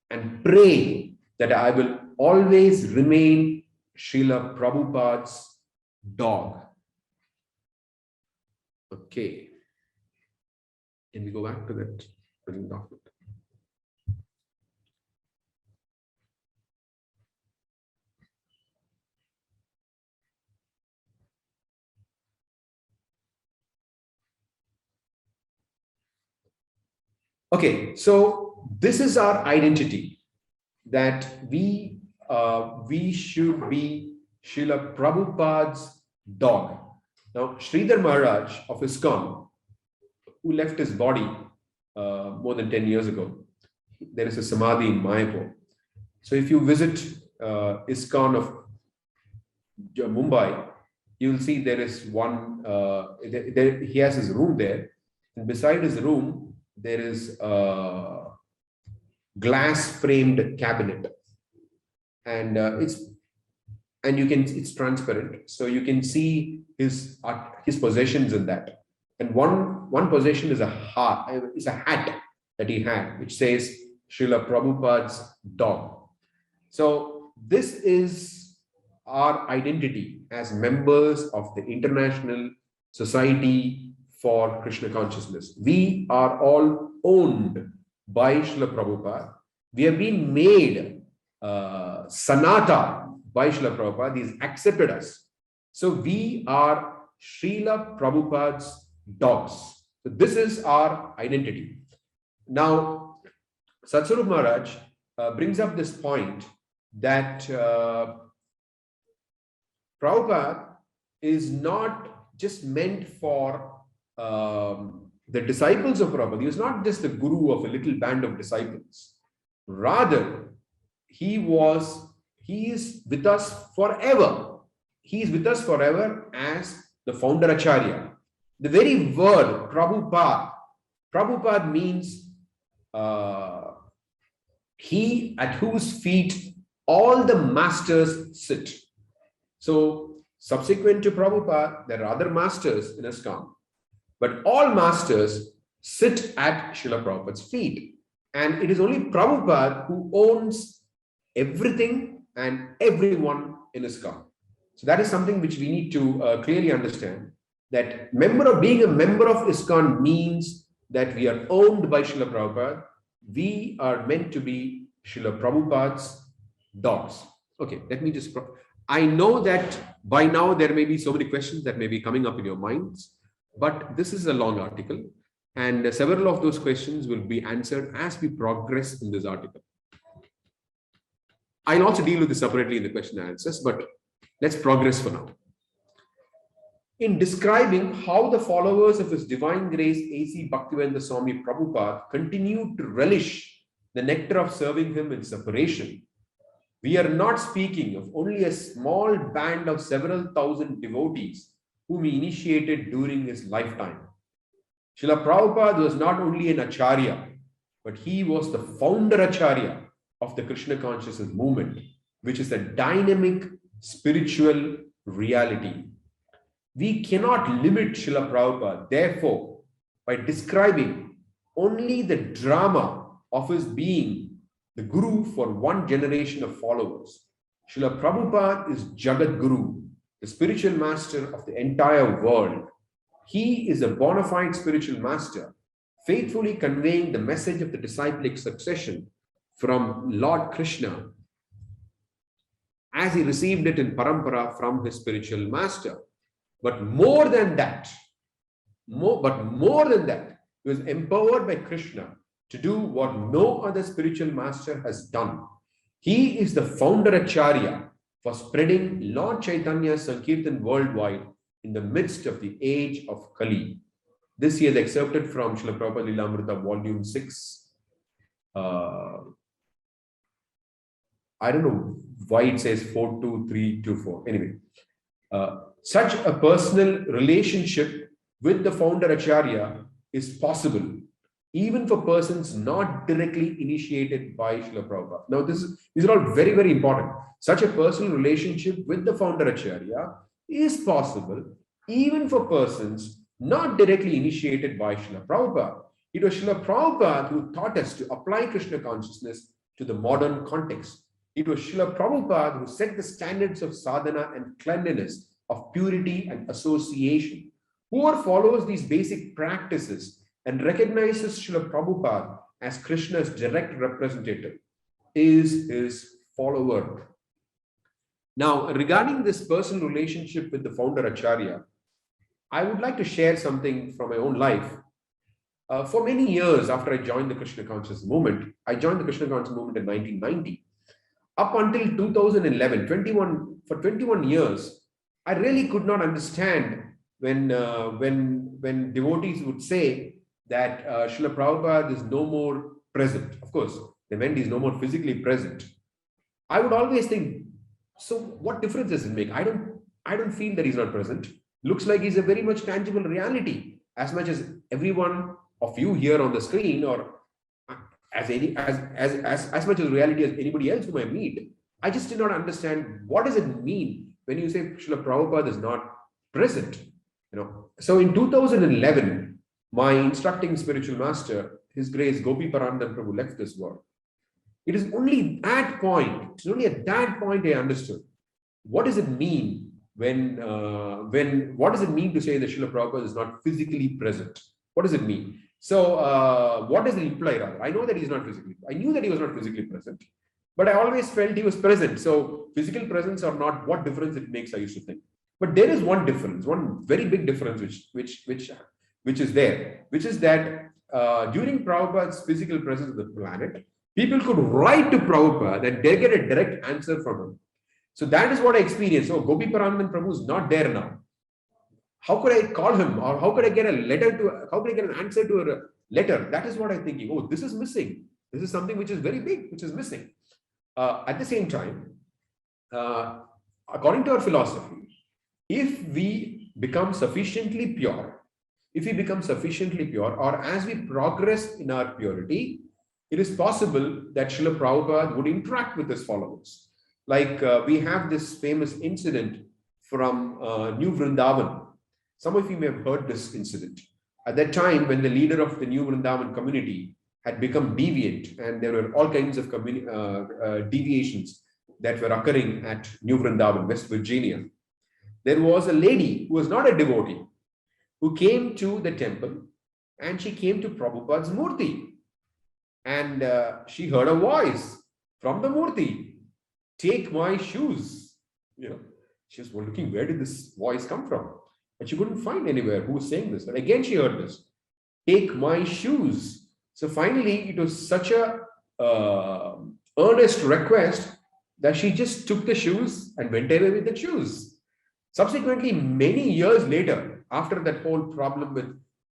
and pray that I will always remain Srila Prabhupada's dog. Okay. Can we go back to that document? Okay, so this is our identity, that we should be Srila Prabhupada's dog. Now, Sridhar Maharaj of ISKCON, who left his body more than 10 years ago, there is a samadhi in Mayapur. So if you visit ISKCON of Mumbai, you will see there is one, he has his room there, and beside his room, there is a glass framed cabinet, and it's transparent, so you can see his possessions in that. And one possession is a hat that he had, which says Srila Prabhupada's dog. So this is our identity as members of the International Society for Krishna Consciousness. We are all owned by Srila Prabhupada. We have been made Sanata by Srila Prabhupada. He has accepted us. So we are Srila Prabhupada's dogs. So this is our identity. Now, Satsarup Maharaj brings up this point that Prabhupada is not just meant for the disciples of Prabhupada. He was not just the guru of a little band of disciples. Rather, he is with us forever. He is with us forever as the founder Acharya. The very word Prabhupada means he at whose feet all the masters sit. So subsequent to Prabhupada, there are other masters in ISKCON. But all masters sit at Srila Prabhupada's feet. And it is only Prabhupada who owns everything and everyone in ISKCON. So that is something which we need to clearly understand, that being a member of ISKCON means that we are owned by Srila Prabhupada. We are meant to be Srila Prabhupada's dogs. Okay, let me just... I know that by now there may be so many questions that may be coming up in your minds, but this is a long article and several of those questions will be answered as we progress in this article. I'll also deal with this separately in the question and answers, but let's progress for now. In describing how the followers of His Divine Grace A.C. Bhaktivedanta Swami Prabhupada continued to relish the nectar of serving Him in separation, we are not speaking of only a small band of several thousand devotees whom He initiated during His lifetime. Srila Prabhupada was not only an Acharya, but he was the founder Acharya of the Krishna consciousness movement, which is a dynamic spiritual reality. We cannot limit Srila Prabhupada, therefore, by describing only the drama of his being the Guru for one generation of followers. Srila Prabhupada is Jagat Guru, the spiritual master of the entire world. He is a bona fide spiritual master, faithfully conveying the message of the disciplic succession from Lord Krishna as he received it in Parampara from his spiritual master. But more than that, he was empowered by Krishna to do what no other spiritual master has done. He is the founder Acharya for spreading Lord Chaitanya's Sankirtan worldwide in the midst of the age of Kali. This he has excerpted from Srila Prabhupada Lilamrita, Volume 6. I don't know why it says 42324. Anyway, such a personal relationship with the founder Acharya is possible even for persons not directly initiated by Srila Prabhupada. Now, these are all very, very important. Such a personal relationship with the founder Acharya is possible even for persons not directly initiated by Srila Prabhupada. It was Srila Prabhupada who taught us to apply Krishna consciousness to the modern context. It was Srila Prabhupada who set the standards of sadhana and cleanliness, of purity and association. Whoever follows these basic practices and recognizes Srila Prabhupada as Krishna's direct representative is his follower. Now, regarding this personal relationship with the founder Acharya, I would like to share something from my own life. For many years after I joined the Krishna consciousness movement, I joined the Krishna consciousness movement in 1990. Up until 2011, for 21 years, I really could not understand when devotees would say that Srila Prabhupada is no more present. Of course, they meant he's no more physically present. I would always think, so what difference does it make? I don't feel that he's not present. Looks like he's a very much tangible reality, as much as everyone of you here on the screen, or as much as reality as anybody else whom I meet. I just did not understand what does it mean when you say Srila Prabhupada is not present. So in 2011, my instructing spiritual master, His Grace Gopi Parandan Prabhu, left this world. It is only at that point I understood what does it mean what does it mean to say that Srila Prabhupada is not physically present? What does it mean? So what does it imply rather? I know that I knew that he was not physically present, but I always felt he was present. So physical presence or not, what difference it makes, I used to think. But there is one difference, one very big difference which is that during Prabhupada's physical presence of the planet, people could write to Prabhupada and they get a direct answer from him. So that is what I experienced. So Gopi Parandan Prabhu is not there now. How could I call him, or how could I get how could I get an answer to a letter? That is what I'm thinking. Oh, this is missing. This is something which is very big, which is missing. At the same time, according to our philosophy, if we become sufficiently pure, or as we progress in our purity, it is possible that Srila Prabhupada would interact with his followers. Like we have this famous incident from New Vrindavan. Some of you may have heard this incident. At that time, when the leader of the New Vrindavan community had become deviant, and there were all kinds of deviations that were occurring at New Vrindavan, West Virginia, there was a lady who was not a devotee, who came to the temple and she came to Prabhupada's Murti. And she heard a voice from the Murti, "Take my shoes." She was looking, where did this voice come from? And she couldn't find anywhere who was saying this. But again, she heard this, "Take my shoes." So finally, it was such a earnest request that she just took the shoes and went away with the shoes. Subsequently, many years later, after that whole problem with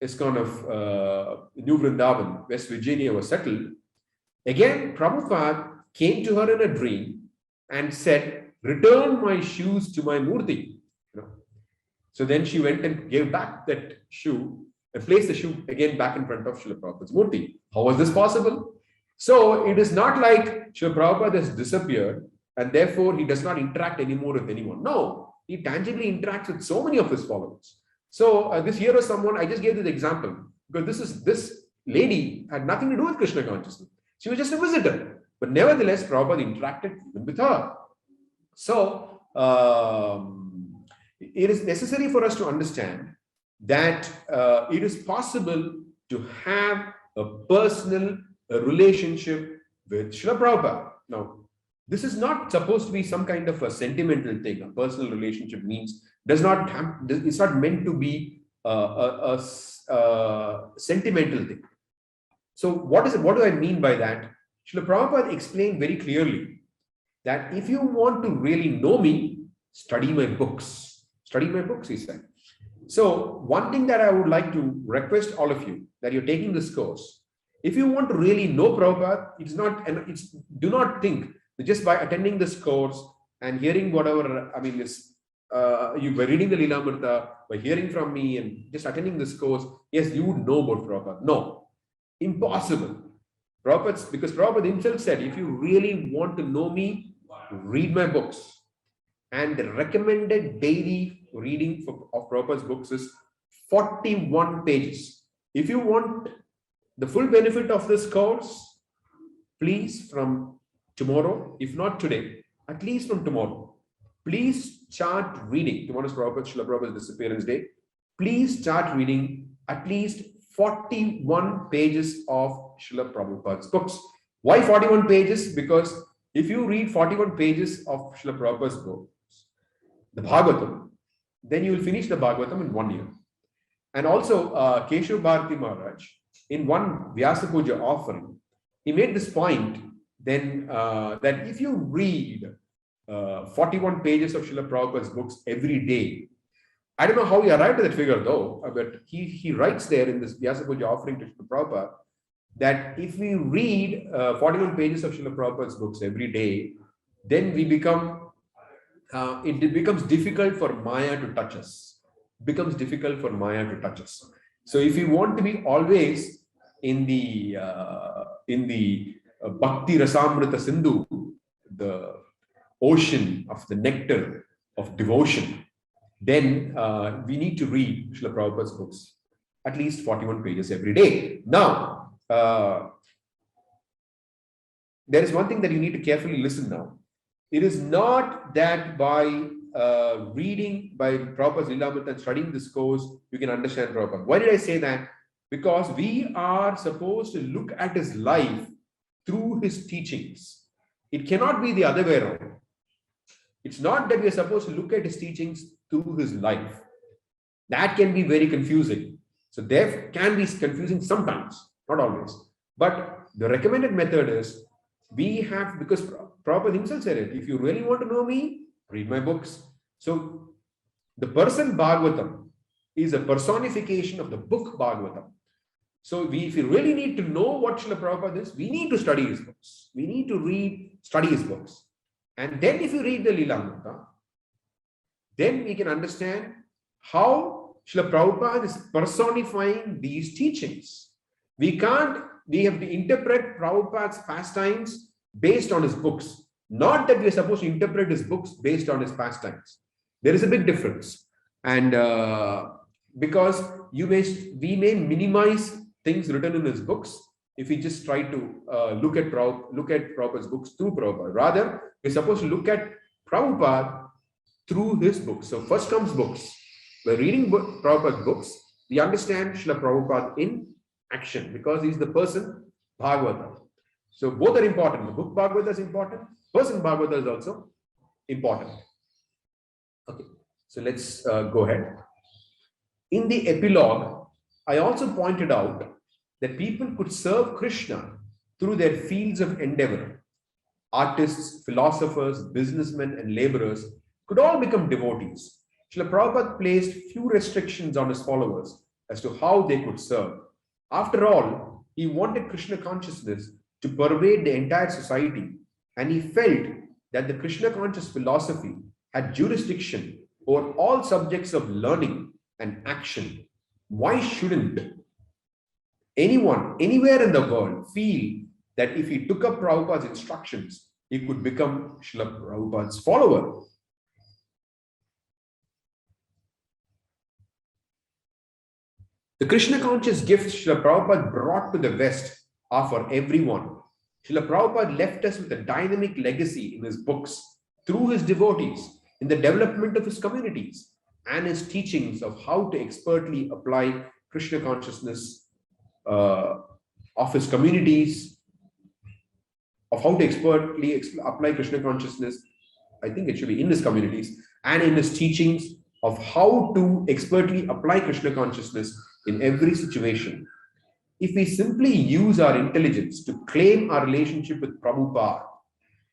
ISKCON of New Vrindavan, West Virginia, was settled, again, Prabhupada came to her in a dream and said, "Return my shoes to my Murti." So then she went and gave back that shoe and placed the shoe again back in front of Srila Prabhupada's Murti. How was this possible? So it is not like Srila Prabhupada has disappeared and therefore he does not interact anymore with anyone. No, he tangibly interacts with so many of his followers. So this here is someone, I just gave this example because this lady had nothing to do with Krishna consciousness. She was just a visitor. But nevertheless, Prabhupada interacted with her. So it is necessary for us to understand that it is possible to have a personal relationship with Srila Prabhupada. Now, this is not supposed to be some kind of a sentimental thing. A personal relationship it's not meant to be a sentimental thing. So what do I mean by that? Srila Prabhupada explained very clearly that if you want to really know me, study my books. Study my books, he said. So one thing that I would like to request all of you, that you're taking this course, if you want to really know Prabhupada, do not think that just by attending this course and hearing whatever, you by reading the Lilamrita, by hearing from me and just attending this course, yes, you would know about Prabhupada. No, impossible. Because Prabhupada himself said, if you really want to know me, read my books. And the recommended daily reading of Prabhupada's books is 41 pages. If you want the full benefit of this course, please from tomorrow, if not today, at least from tomorrow, please start reading. Tomorrow is Srila Prabhupada's disappearance day. Please start reading at least 41 pages of Srila Prabhupada's books. Why 41 pages? Because if you read 41 pages of Srila Prabhupada's books, the Bhagavatam, then you will finish the Bhagavatam in 1 year. And also, Keshav Bharati Maharaj, in one Vyasa Puja offering, he made this point then that if you read 41 pages of Srila Prabhupada's books every day, I don't know how he arrived at that figure though, but he writes there in this Vyasa Puja offering to Srila Prabhupada that if we read 41 pages of Srila Prabhupada's books every day, then we become it becomes difficult for Maya to touch us. Becomes difficult for Maya to touch us. So if you want to be always in the Bhakti Rasamrita Sindhu, the ocean of the nectar of devotion, then we need to read Srila Prabhupada's books, at least 41 pages every day. Now, there is one thing that you need to carefully listen now. It is not that by reading by Prabhupada's Lilamrita and studying this course, you can understand Prabhupada. Why did I say that? Because we are supposed to look at his life through his teachings. It cannot be the other way around. It's not that we are supposed to look at his teachings through his life. That can be very confusing. So there can be confusing sometimes, not always. But the recommended method is we have, because Prabhupada himself said it, if you really want to know me, read my books. So the person Bhagavatam is a personification of the book Bhagavatam. So if you really need to know what Srila Prabhupada is, we need to study his books. We need to study his books. And then if you read the Lilamrita, then we can understand how Srila Prabhupada is personifying these teachings. We have to interpret Prabhupada's pastimes based on his books. Not that we are supposed to interpret his books based on his pastimes. There is a big difference. And because we may minimize things written in his books if we just try to look at Prabhupada's books through Prabhupada. Rather, we're supposed to look at Prabhupada through his books. So first comes books. By reading Prabhupada's books, we understand Srila Prabhupada in action, because he's the person Bhagavata. So both are important. The book Bhagavata is important. Person Bhagavata is also important. Okay, so let's go ahead. In the epilogue, I also pointed out that people could serve Krishna through their fields of endeavor. Artists, philosophers, businessmen, and laborers could all become devotees. Srila Prabhupada placed few restrictions on his followers as to how they could serve. After all, he wanted Krishna consciousness to pervade the entire society, and he felt that the Krishna conscious philosophy had jurisdiction over all subjects of learning and action. Why shouldn't anyone, anywhere in the world, feel that if he took up Prabhupada's instructions, he could become Srila Prabhupada's follower? The Krishna conscious gifts Srila Prabhupada brought to the West are for everyone. Srila Prabhupada left us with a dynamic legacy in his books, through his devotees, in the development of his communities, and his teachings of how to expertly apply Krishna consciousness of his communities, of how to expertly apply Krishna consciousness, I think it should be in his communities, and in his teachings of how to expertly apply Krishna consciousness in every situation. If we simply use our intelligence to claim our relationship with Prabhupada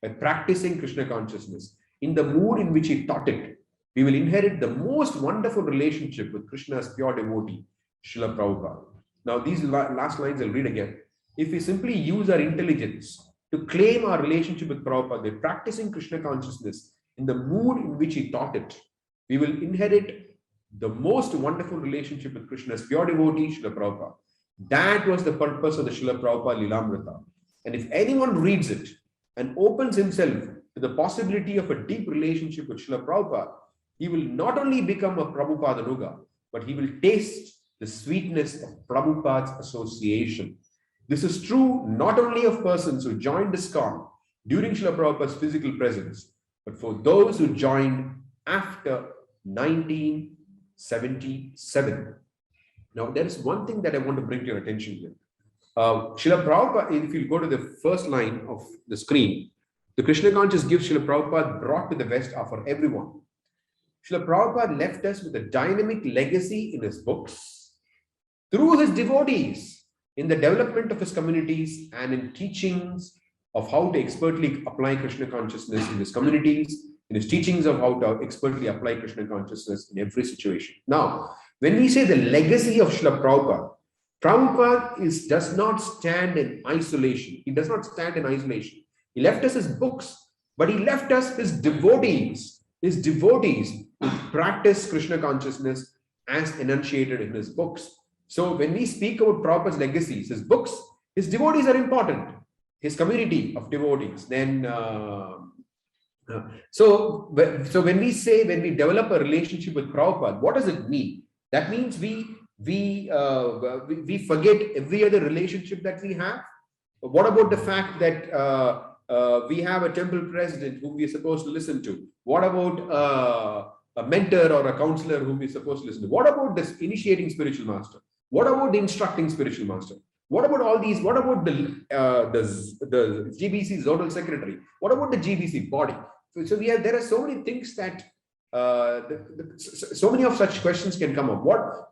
by practicing Krishna consciousness in the mood in which he taught it, we will inherit the most wonderful relationship with Krishna's pure devotee, Srila Prabhupada. Now, these last lines I'll read again. If we simply use our intelligence to claim our relationship with Prabhupada by practicing Krishna consciousness in the mood in which he taught it, we will inherit the most wonderful relationship with Krishna's pure devotee, Srila Prabhupada. That was the purpose of the Srila Prabhupada Lilamrita. And if anyone reads it and opens himself to the possibility of a deep relationship with Srila Prabhupada, he will not only become a Prabhupadanuga, but he will taste the sweetness of Prabhupada's association. This is true not only of persons who joined ISKCON during Srila Prabhupada's physical presence, but for those who joined after 1977. Now, there is one thing that I want to bring to your attention here. Srila Prabhupada, if you go to the first line of the screen, the Krishna conscious gifts Srila Prabhupada brought to the West are for everyone. Srila Prabhupada left us with a dynamic legacy in his books, through his devotees, in the development of his communities, and in teachings of how to expertly apply Krishna consciousness in his communities, in his teachings of how to expertly apply Krishna consciousness in every situation. Now, when we say the legacy of Srila Prabhupada, Prabhupada does not stand in isolation. He does not stand in isolation. He left us his books, but he left us his devotees who practice Krishna consciousness as enunciated in his books. So when we speak about Prabhupada's legacies, his books, his devotees are important. His community of devotees. Then, so when we develop a relationship with Prabhupada, what does it mean? That means we forget every other relationship that we have. What about the fact that we have a temple president whom we are supposed to listen to? What about a mentor or a counselor whom we are supposed to listen to? What about this initiating spiritual master? What about the instructing spiritual master? What about all these? What about the GBC zonal secretary? What about the GBC body? So there are so many things that so many of such questions can come up.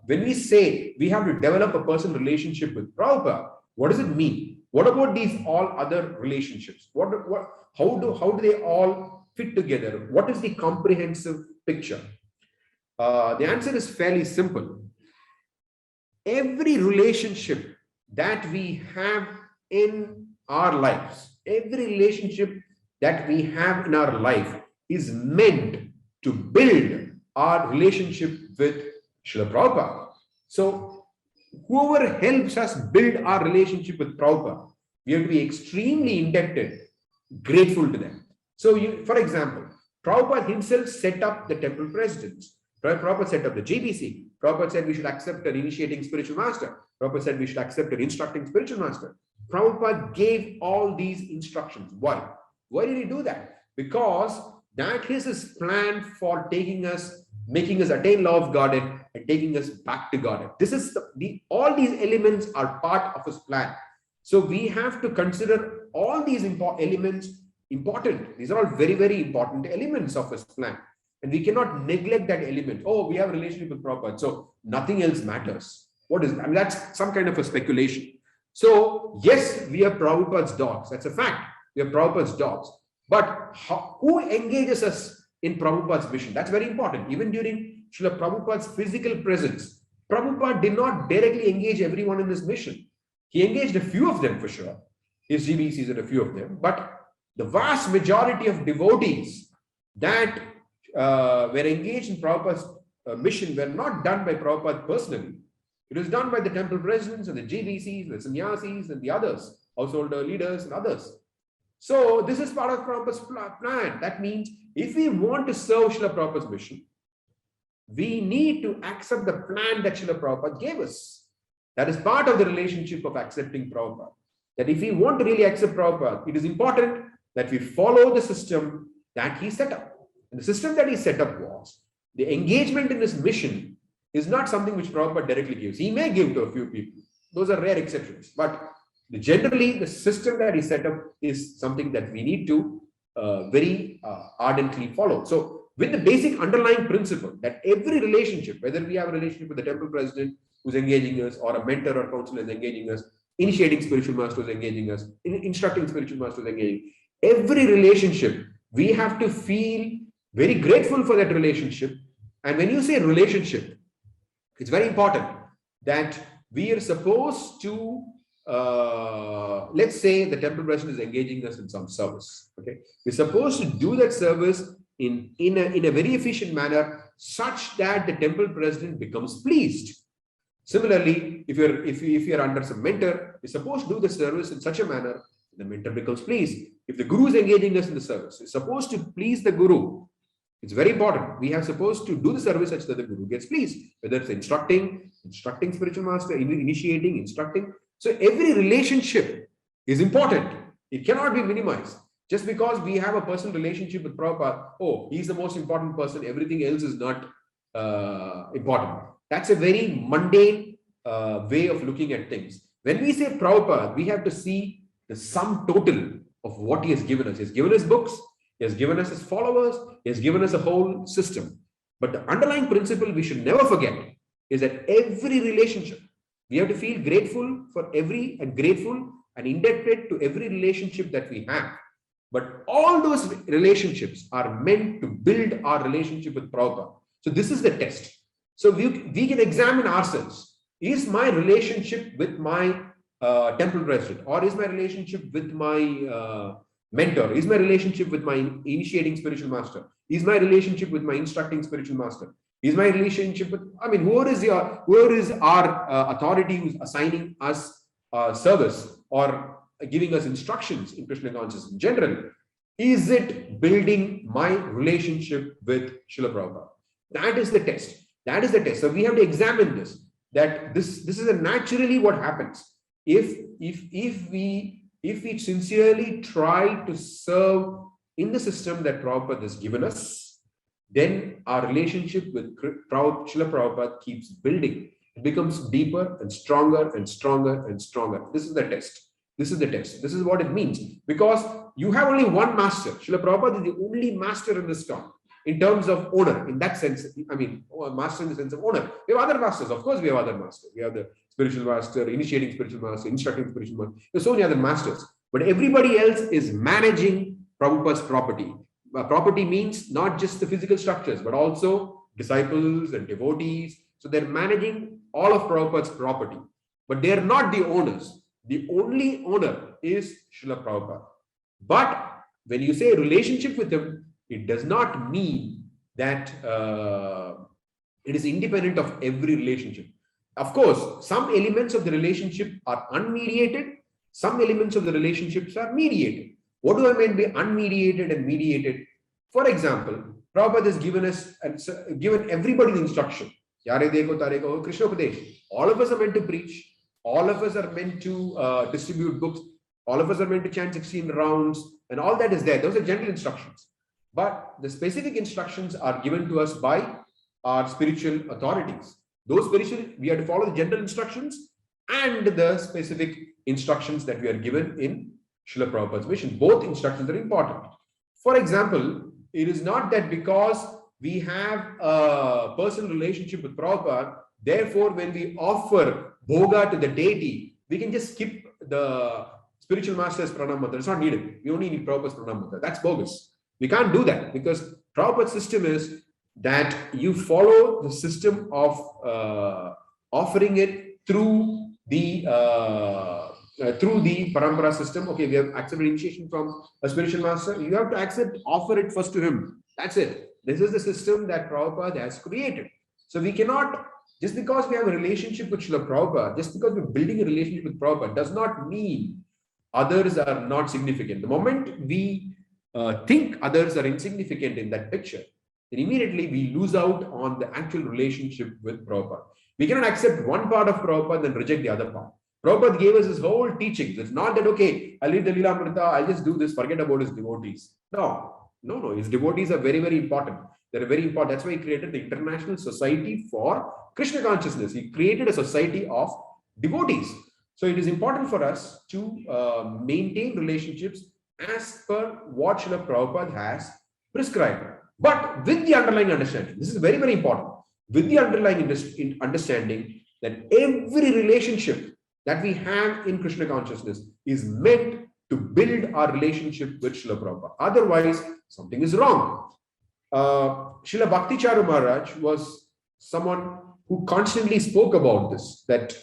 When we say we have to develop a personal relationship with Prabhupada, what does it mean? What about these all other relationships? How do they all fit together? What is the comprehensive picture? The answer is fairly simple. Every relationship that we have in our lives, every relationship that we have in our life is meant to build our relationship with Srila Prabhupada. So whoever helps us build our relationship with Prabhupada, we have to be extremely indebted, grateful to them. So for example, Prabhupada himself set up the temple presidents. Prabhupada set up the GBC. Prabhupada said we should accept an initiating spiritual master. Prabhupada said we should accept an instructing spiritual master. Prabhupada gave all these instructions. Why? Why did he do that? Because that is his plan for making us attain law of Godhead and taking us back to Godhead. This is all these elements are part of his plan. So we have to consider all these elements important. These are all very, very important elements of his plan. And we cannot neglect that element. Oh, we have a relationship with Prabhupada, so nothing else matters. What is that? I mean, that's some kind of a speculation. So, yes, we are Prabhupada's dogs. That's a fact. We are Prabhupada's dogs. But who engages us in Prabhupada's mission? That's very important. Even during Srila Prabhupada's physical presence, Prabhupada did not directly engage everyone in this mission. He engaged a few of them for sure, his GBCs and a few of them. But the vast majority of devotees that were engaged in Prabhupada's mission were not done by Prabhupada personally. It was done by the temple presidents and the GBCs, the sannyasis and the others, household leaders and others. So this is part of Prabhupada's plan. That means if we want to serve Srila Prabhupada's mission, we need to accept the plan that Srila Prabhupada gave us. That is part of the relationship of accepting Prabhupada. That if we want to really accept Prabhupada, it is important that we follow the system that he set up. And the system that he set up was the engagement in his mission is not something which Prabhupada directly gives. He may give to a few people. Those are rare exceptions. But generally, the system that he set up is something that we need to very ardently follow. So with the basic underlying principle that every relationship, whether we have a relationship with the temple president who's engaging us, or a mentor or counselor is engaging us, initiating spiritual master is engaging us, instructing spiritual master is engaging, every relationship, we have to feel very grateful for that relationship. And when you say relationship, it's very important that we are supposed to, let's say the temple president is engaging us in some service. Okay, we're supposed to do that service in a very efficient manner, such that the temple president becomes pleased. Similarly, if you're under some mentor, you're supposed to do the service in such a manner the mentor becomes pleased. If the guru is engaging us in the service, we're supposed to please the guru. It's very important. We are supposed to do the service such that the guru gets pleased, whether it's instructing spiritual master, initiating, instructing. So every relationship is important. It cannot be minimized. Just because we have a personal relationship with Prabhupada, oh, he's the most important person, everything else is not important. That's a very mundane way of looking at things. When we say Prabhupada, we have to see the sum total of what he has given us. He has given us books, he has given us his followers, he has given us a whole system. But the underlying principle we should never forget is that every relationship, we have to feel grateful for grateful and indebted to every relationship that we have. But all those relationships are meant to build our relationship with Prabhupada. So this is the test. So we can examine ourselves. Is my relationship with my temple president, or is my relationship with my mentor, is my relationship with my initiating spiritual master, is my relationship with my instructing spiritual master, is my relationship with, I mean, whoever is our authority who's assigning us service or giving us instructions in Krishna consciousness in general, is it building my relationship with Srila Prabhupada? That is the test. That is the test. So we have to examine this. That this is naturally what happens. If we sincerely try to serve in the system that Prabhupada has given us, then our relationship with Srila Prabhupada keeps building. It becomes deeper and stronger and stronger and stronger. This is the test. This is the test. This is what it means. Because you have only one master. Srila Prabhupada is the only master in this town. In terms of owner, in that sense, I mean, master in the sense of owner. We have other masters. Of course, we have other masters. We have the spiritual master, initiating spiritual master, instructing spiritual master. There's so many other masters. But everybody else is managing Prabhupada's property. Property means not just the physical structures, but also disciples and devotees. So they're managing all of Prabhupada's property. But they're not the owners. The only owner is Srila Prabhupada. But when you say relationship with him, it does not mean that it is independent of every relationship. Of course, some elements of the relationship are unmediated. Some elements of the relationships are mediated. What do I mean by unmediated and mediated? For example, Prabhupada has given everybody the instruction. Yare deko tare ko Krishna Upadesh. All of us are meant to preach. All of us are meant to distribute books. All of us are meant to chant 16 rounds. And all that is there. Those are general instructions. But the specific instructions are given to us by our spiritual authorities. Those spiritual, we have to follow the general instructions and the specific instructions that we are given in Srila Prabhupada's mission. Both instructions are important. For example, it is not that because we have a personal relationship with Prabhupada, therefore when we offer bhoga to the deity, we can just skip the spiritual master's pranam mantra. It's not needed. We only need Prabhupada's pranam mantra. That's bogus. We can't do that because Prabhupada's system is that you follow the system of offering it through the parampara system. Okay, we have accepted initiation from a spiritual master. You have to offer it first to him. That's it. This is the system that Prabhupada has created. So we cannot, just because we have a relationship with Srila Prabhupada, just because we're building a relationship with Prabhupada, does not mean others are not significant. The moment we think others are insignificant in that picture, then immediately we lose out on the actual relationship with Prabhupada. We cannot accept one part of Prabhupada and reject the other part. Prabhupada gave us his whole teachings. It's not that, okay, I'll read the Lila Amrita, I'll just do this, forget about his devotees. No. His devotees are very, very important. They're very important. That's why he created the International Society for Krishna Consciousness. He created a society of devotees. So it is important for us to maintain relationships as per what Srila Prabhupada has prescribed. But with the underlying understanding, this is very, very important, with the underlying understanding that every relationship that we have in Krishna consciousness is meant to build our relationship with Srila Prabhupada. Otherwise, something is wrong. Srila Bhakti Charu Maharaj was someone who constantly spoke about this, that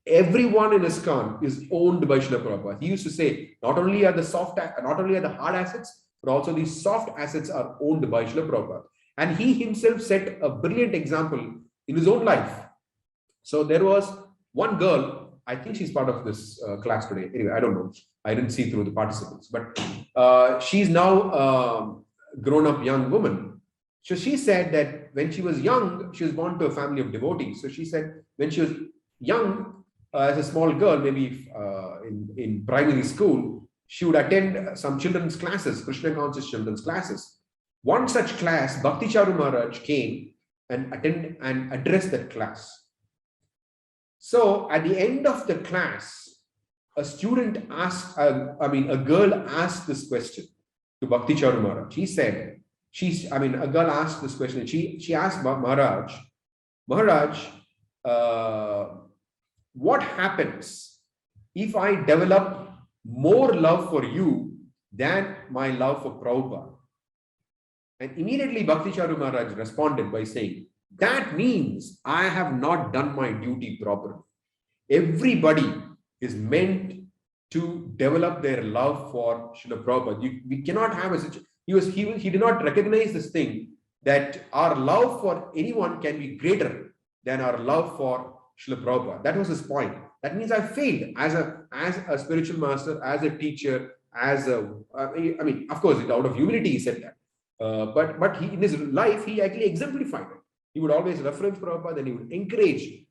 everyone in ISKCON is owned by Srila Prabhupada. He used to say, not only are the hard assets, but also these soft assets are owned by Srila Prabhupada. And he himself set a brilliant example in his own life. So there was one girl, I think she's part of this class today. Anyway, I don't know. I didn't see through the participants, but she's now grown up young woman. So she said that when she was young, she was born to a family of devotees. So she said when she was young, as a small girl, maybe in primary school, she would attend some children's classes, Krishna conscious children's classes. One such class, Bhakti Charu Maharaj came and addressed that class. So at the end of the class, a student asked, a girl asked this question to Bhakti Charu Maharaj. He said, a girl asked this question. She asked Maharaj, what happens if I develop more love for you than my love for Prabhupada? And immediately Bhakti Charu Maharaj responded by saying, that means I have not done my duty properly. Everybody is meant to develop their love for Srila Prabhupada. We cannot have a situation. He did not recognize this thing, that our love for anyone can be greater than our love for Srila Prabhupada. That was his point. That means I failed as a spiritual master, as a teacher, of course, out of humility he said that. But he, in his life, he actually exemplified it. He would always reference Prabhupada and he would encourage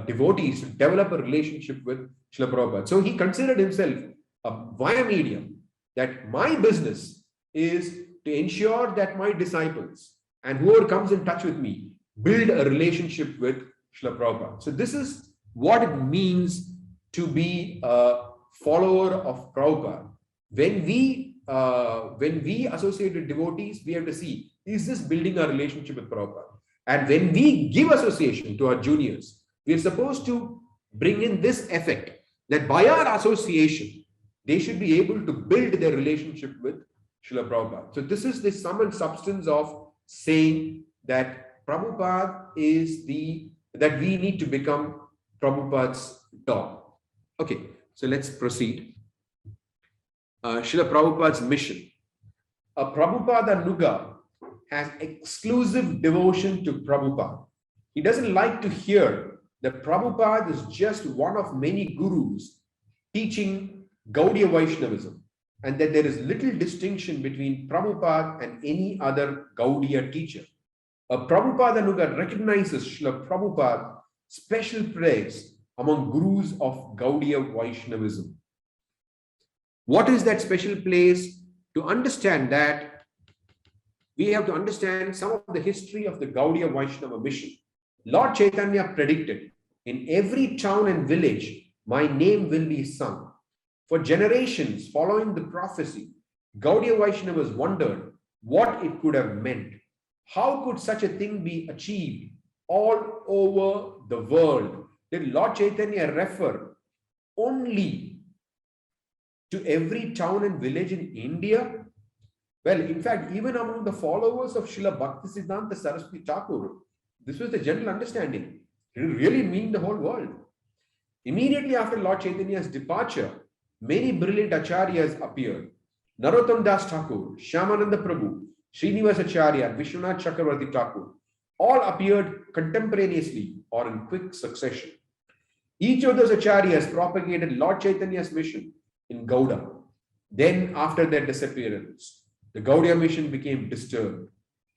devotees to develop a relationship with Srila Prabhupada. So he considered himself a via medium, that my business is to ensure that my disciples and whoever comes in touch with me build a relationship with Srila Prabhupada. So this is what it means to be a follower of Prabhupada. When we associate with devotees, we have to see, is this building our relationship with Prabhupada? And when we give association to our juniors, we are supposed to bring in this effect, that by our association, they should be able to build their relationship with Srila Prabhupada. So this is the sum and substance of saying that Prabhupada is that we need to become Prabhupada's dog. Okay, so let's proceed. Srila Prabhupada's mission. A Prabhupada Nuga has exclusive devotion to Prabhupada. He doesn't like to hear that Prabhupada is just one of many gurus teaching Gaudiya Vaishnavism, and that there is little distinction between Prabhupada and any other Gaudiya teacher. A Prabhupada Nuga recognizes Srila Prabhupada's special place among gurus of Gaudiya Vaishnavism. What is that special place? To understand that, we have to understand some of the history of the Gaudiya Vaishnava mission. Lord Caitanya predicted, in every town and village, my name will be sung. For generations following the prophecy, Gaudiya Vaishnavas wondered what it could have meant. How could such a thing be achieved all over the world? Did Lord Caitanya refer only to every town and village in India? Well, in fact, even among the followers of Srila Bhaktisiddhanta Saraswati Thakur, this was the general understanding. It didn't really mean the whole world. Immediately after Lord Chaitanya's departure, many brilliant acharyas appeared. Narottam Das Thakur, Shyamananda Prabhu, Srinivas Acharya, and Vishwanath Chakravarti Thakur all appeared contemporaneously or in quick succession. Each of those acharyas propagated Lord Chaitanya's mission in Gauda. Then, after their disappearance, the Gaudiya mission became disturbed.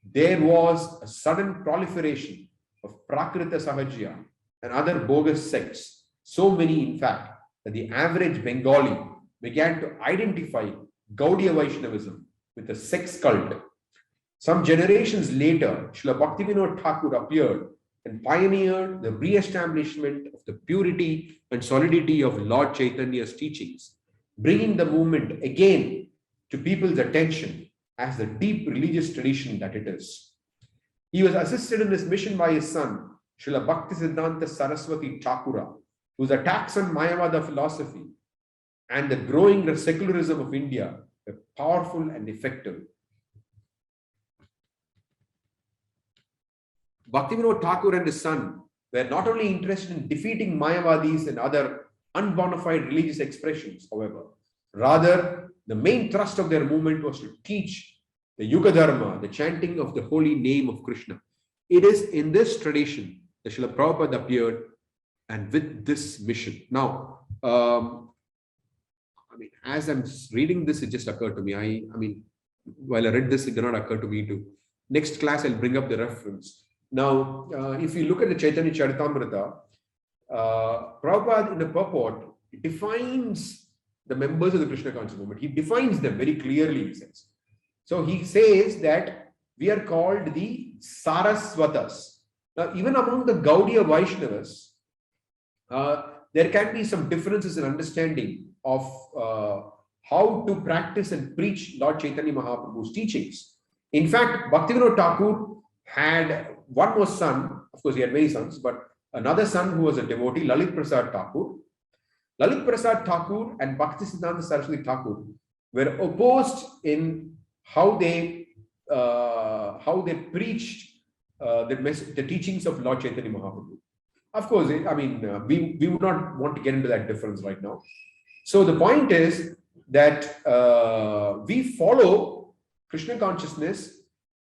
There was a sudden proliferation of Prakrita Sahajya and other bogus sects, so many in fact, that the average Bengali began to identify Gaudiya Vaishnavism with a sex cult. Some generations later, Srila Bhaktivinoda Thakur appeared and pioneered the re-establishment of the purity and solidity of Lord Chaitanya's teachings, bringing the movement again to people's attention as the deep religious tradition that it is. He was assisted in his mission by his son, Srila Bhaktisiddhanta Saraswati Thakura, whose attacks on Mayavada philosophy and the growing secularism of India were powerful and effective. Bhaktivinoda Thakur and his son were not only interested in defeating Mayavadis and other unbonafide religious expressions, however, rather the main thrust of their movement was to teach the Yuga Dharma, the chanting of the holy name of Krishna. It is in this tradition that Srila Prabhupada appeared and with this mission. Now, as I'm reading this, it just occurred to me. While I read this, it did not occur to me to. Next class, I'll bring up the reference. Now, if you look at the Caitanya Charitamrita, Prabhupada in a purport defines the members of the Krishna conscious movement. He defines them very clearly, he says. So he says that we are called the Saraswatas. Now, even among the Gaudiya Vaishnavas, there can be some differences in understanding of how to practice and preach Lord Chaitanya Mahaprabhu's teachings. In fact, Bhaktivinoda Thakur had one more son. Of course, he had many sons, but another son who was a devotee, Lalit Prasad Thakur. Lalit Prasad Thakur and Bhaktisiddhanta Saraswati Thakur were opposed in how they preached the teachings of Lord Chaitanya Mahaprabhu. Of course, we would not want to get into that difference right now. So the point is that we follow Krishna consciousness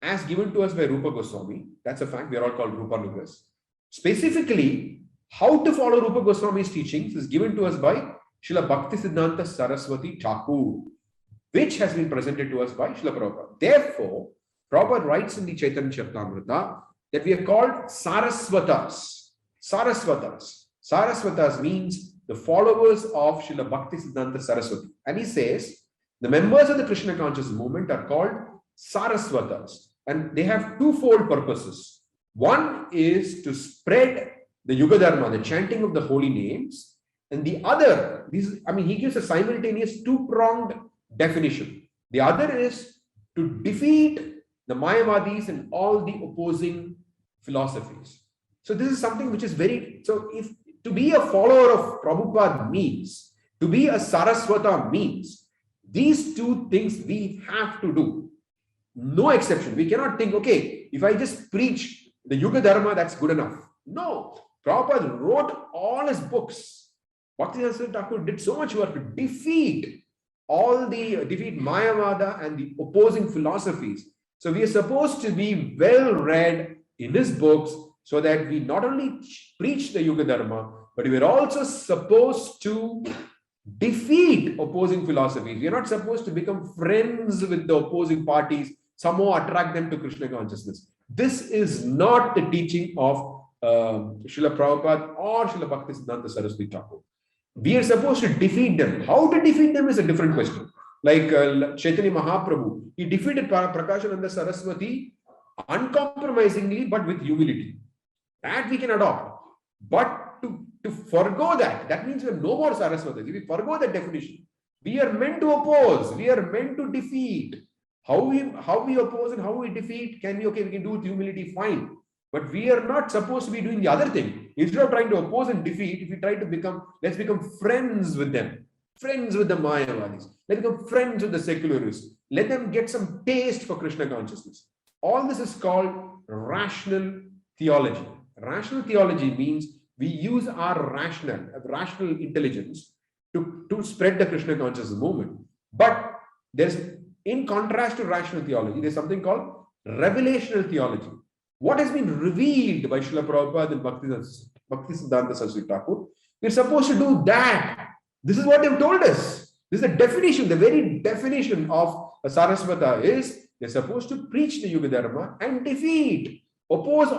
as given to us by Rupa Goswami. That's a fact. We are all called Rupanugas. Specifically, how to follow Rupa Goswami's teachings is given to us by Srila Bhaktisiddhanta Saraswati Thakur, which has been presented to us by Srila Prabhupada. Therefore, Prabhupada writes in the Chaitanya Charitamrita that we are called Saraswatas. Saraswatas. Saraswatas means the followers of Srila Bhaktisiddhanta Saraswati. And he says, the members of the Krishna conscious movement are called Saraswatas. And they have twofold purposes. One is to spread the Yuga Dharma, the chanting of the holy names. And the other, he gives a simultaneous two-pronged definition. The other is to defeat the Mayavadis and all the opposing philosophies. So this is something which is if to be a follower of Prabhupada means, to be a Saraswata means, these two things we have to do. No exception. We cannot think, okay, if I just preach the Yuga Dharma, that's good enough. No. Prabhupada wrote all his books. Bhaktisiddhanta Thakur did so much work to defeat Mayavada and the opposing philosophies. So we are supposed to be well read in his books so that we not only preach the Yuga Dharma, but we are also supposed to defeat opposing philosophies. We are not supposed to become friends with the opposing parties, somehow attract them to Krishna consciousness. This is not the teaching of Srila Prabhupada or Srila Bhaktisiddhanta Saraswati Thakur. We are supposed to defeat them. How to defeat them is a different question. Like Chaitanya Mahaprabhu, he defeated Prakashananda Saraswati uncompromisingly but with humility. That we can adopt. But to forgo that means we have no more Saraswatis. If we forgo that definition, we are meant to oppose, we are meant to defeat. How we oppose and how we defeat, we can do with humility, fine. But we are not supposed to be doing the other thing. Instead of trying to oppose and defeat, if we try to let's become friends with them. Friends with the Mayavadis. Let's become friends with the secularists. Let them get some taste for Krishna consciousness. All this is called rational theology. Rational theology means we use our rational intelligence to spread the Krishna consciousness movement. But in contrast to rational theology, there's something called revelational theology. What has been revealed by Srila Prabhupada and Bhaktisiddhanta Saraswati Thakur, we're supposed to do that. This is what they've told us. This is the definition, the very definition of a Saraswata is they're supposed to preach the Yuga Dharma and oppose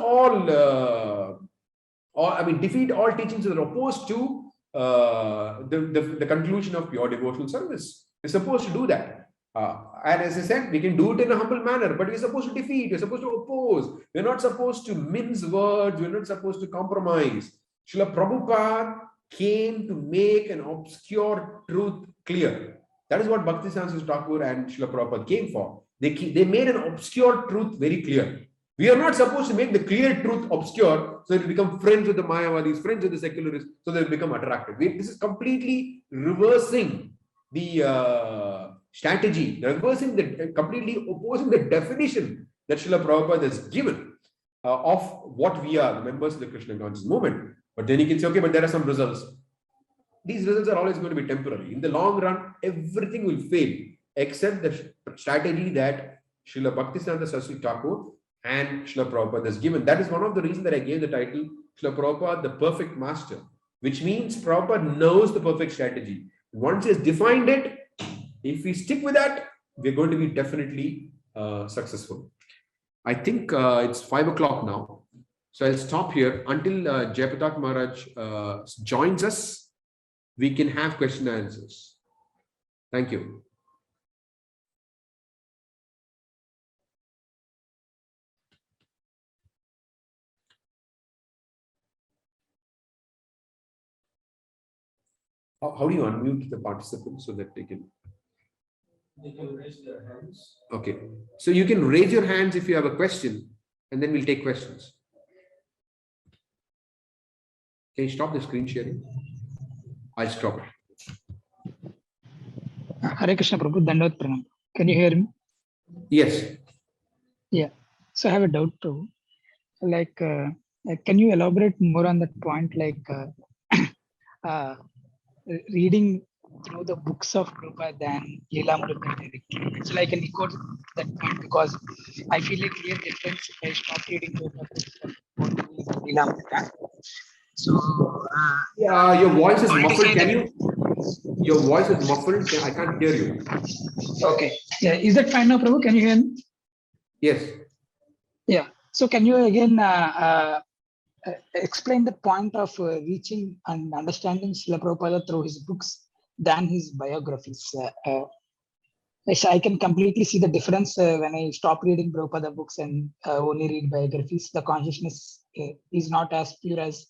defeat all teachings that are opposed to the conclusion of pure devotional service. We're supposed to do that. And as I said, we can do it in a humble manner, but we're supposed to defeat, we're supposed to oppose. We're not supposed to mince words, we're not supposed to compromise. Srila Prabhupada came to make an obscure truth clear. That is what Bhaktisiddhanta Thakur and Srila Prabhupada came for. They made an obscure truth very clear. We are not supposed to make the clear truth obscure so that we become friends with the Mayavadis, friends with the secularists, so that we become attractive. This is completely reversing the strategy, completely opposing the definition that Srila Prabhupada has given of what we are, the members of the Krishna conscious movement. But then you can say, okay, but there are some results. These results are always going to be temporary. In the long run, everything will fail except the strategy that Srila Bhaktisiddhanta Saraswati Thakur and Srila Prabhupada has given. That is one of the reasons that I gave the title Srila Prabhupada, the perfect master, which means Prabhupada knows the perfect strategy. Once he has defined it, if we stick with that, we're going to be definitely successful. I think it's 5 o'clock now. So I'll stop here until Jayapatak Maharaj joins us. We can have question and answers. Thank you. How do you unmute the participants so that they can raise their hands? Okay, so you can raise your hands if you have a question, and then we'll take questions. Can you stop the screen sharing? I'll stop it. Hare Krishna Prabhu, Dandavat Pranam. Can you hear me? Yes. Yeah. So I have a doubt too. Like, can you elaborate more on that point? Like, reading through the books of Prabhupada than Leelamrita directly. It's like an echo to that point because I feel a clear difference if I stop reading Prabhupada books and Leelamrita. So, your voice is muffled. Can you? Your voice is muffled. I can't hear you. Okay. Yeah. Is that fine now, Prabhu? Can you hear me? Yes. Yeah. So can you again explain the point of reaching and understanding Srila Prabhupada through his books than his biographies? I can completely see the difference when I stop reading Prabhupada books and only read biographies. The consciousness is not as pure as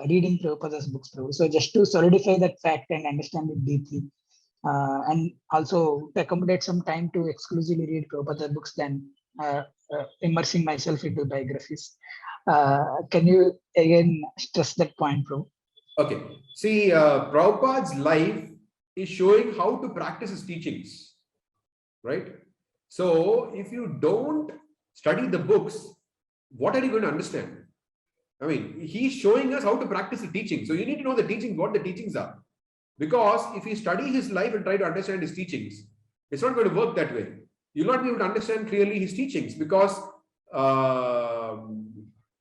reading Prabhupada's books. So just to solidify that fact and understand it deeply, and also to accommodate some time to exclusively read Prabhupada books than immersing myself into biographies. Can you again stress that point, Prabhu? Okay. See, Prabhupada's life is showing how to practice his teachings, right? So if you don't study the books, what are you going to understand? I mean, he's showing us how to practice the teaching. So you need to know the teachings, what the teachings are. Because if you study his life and try to understand his teachings, it's not going to work that way. You'll not be able to understand clearly his teachings because for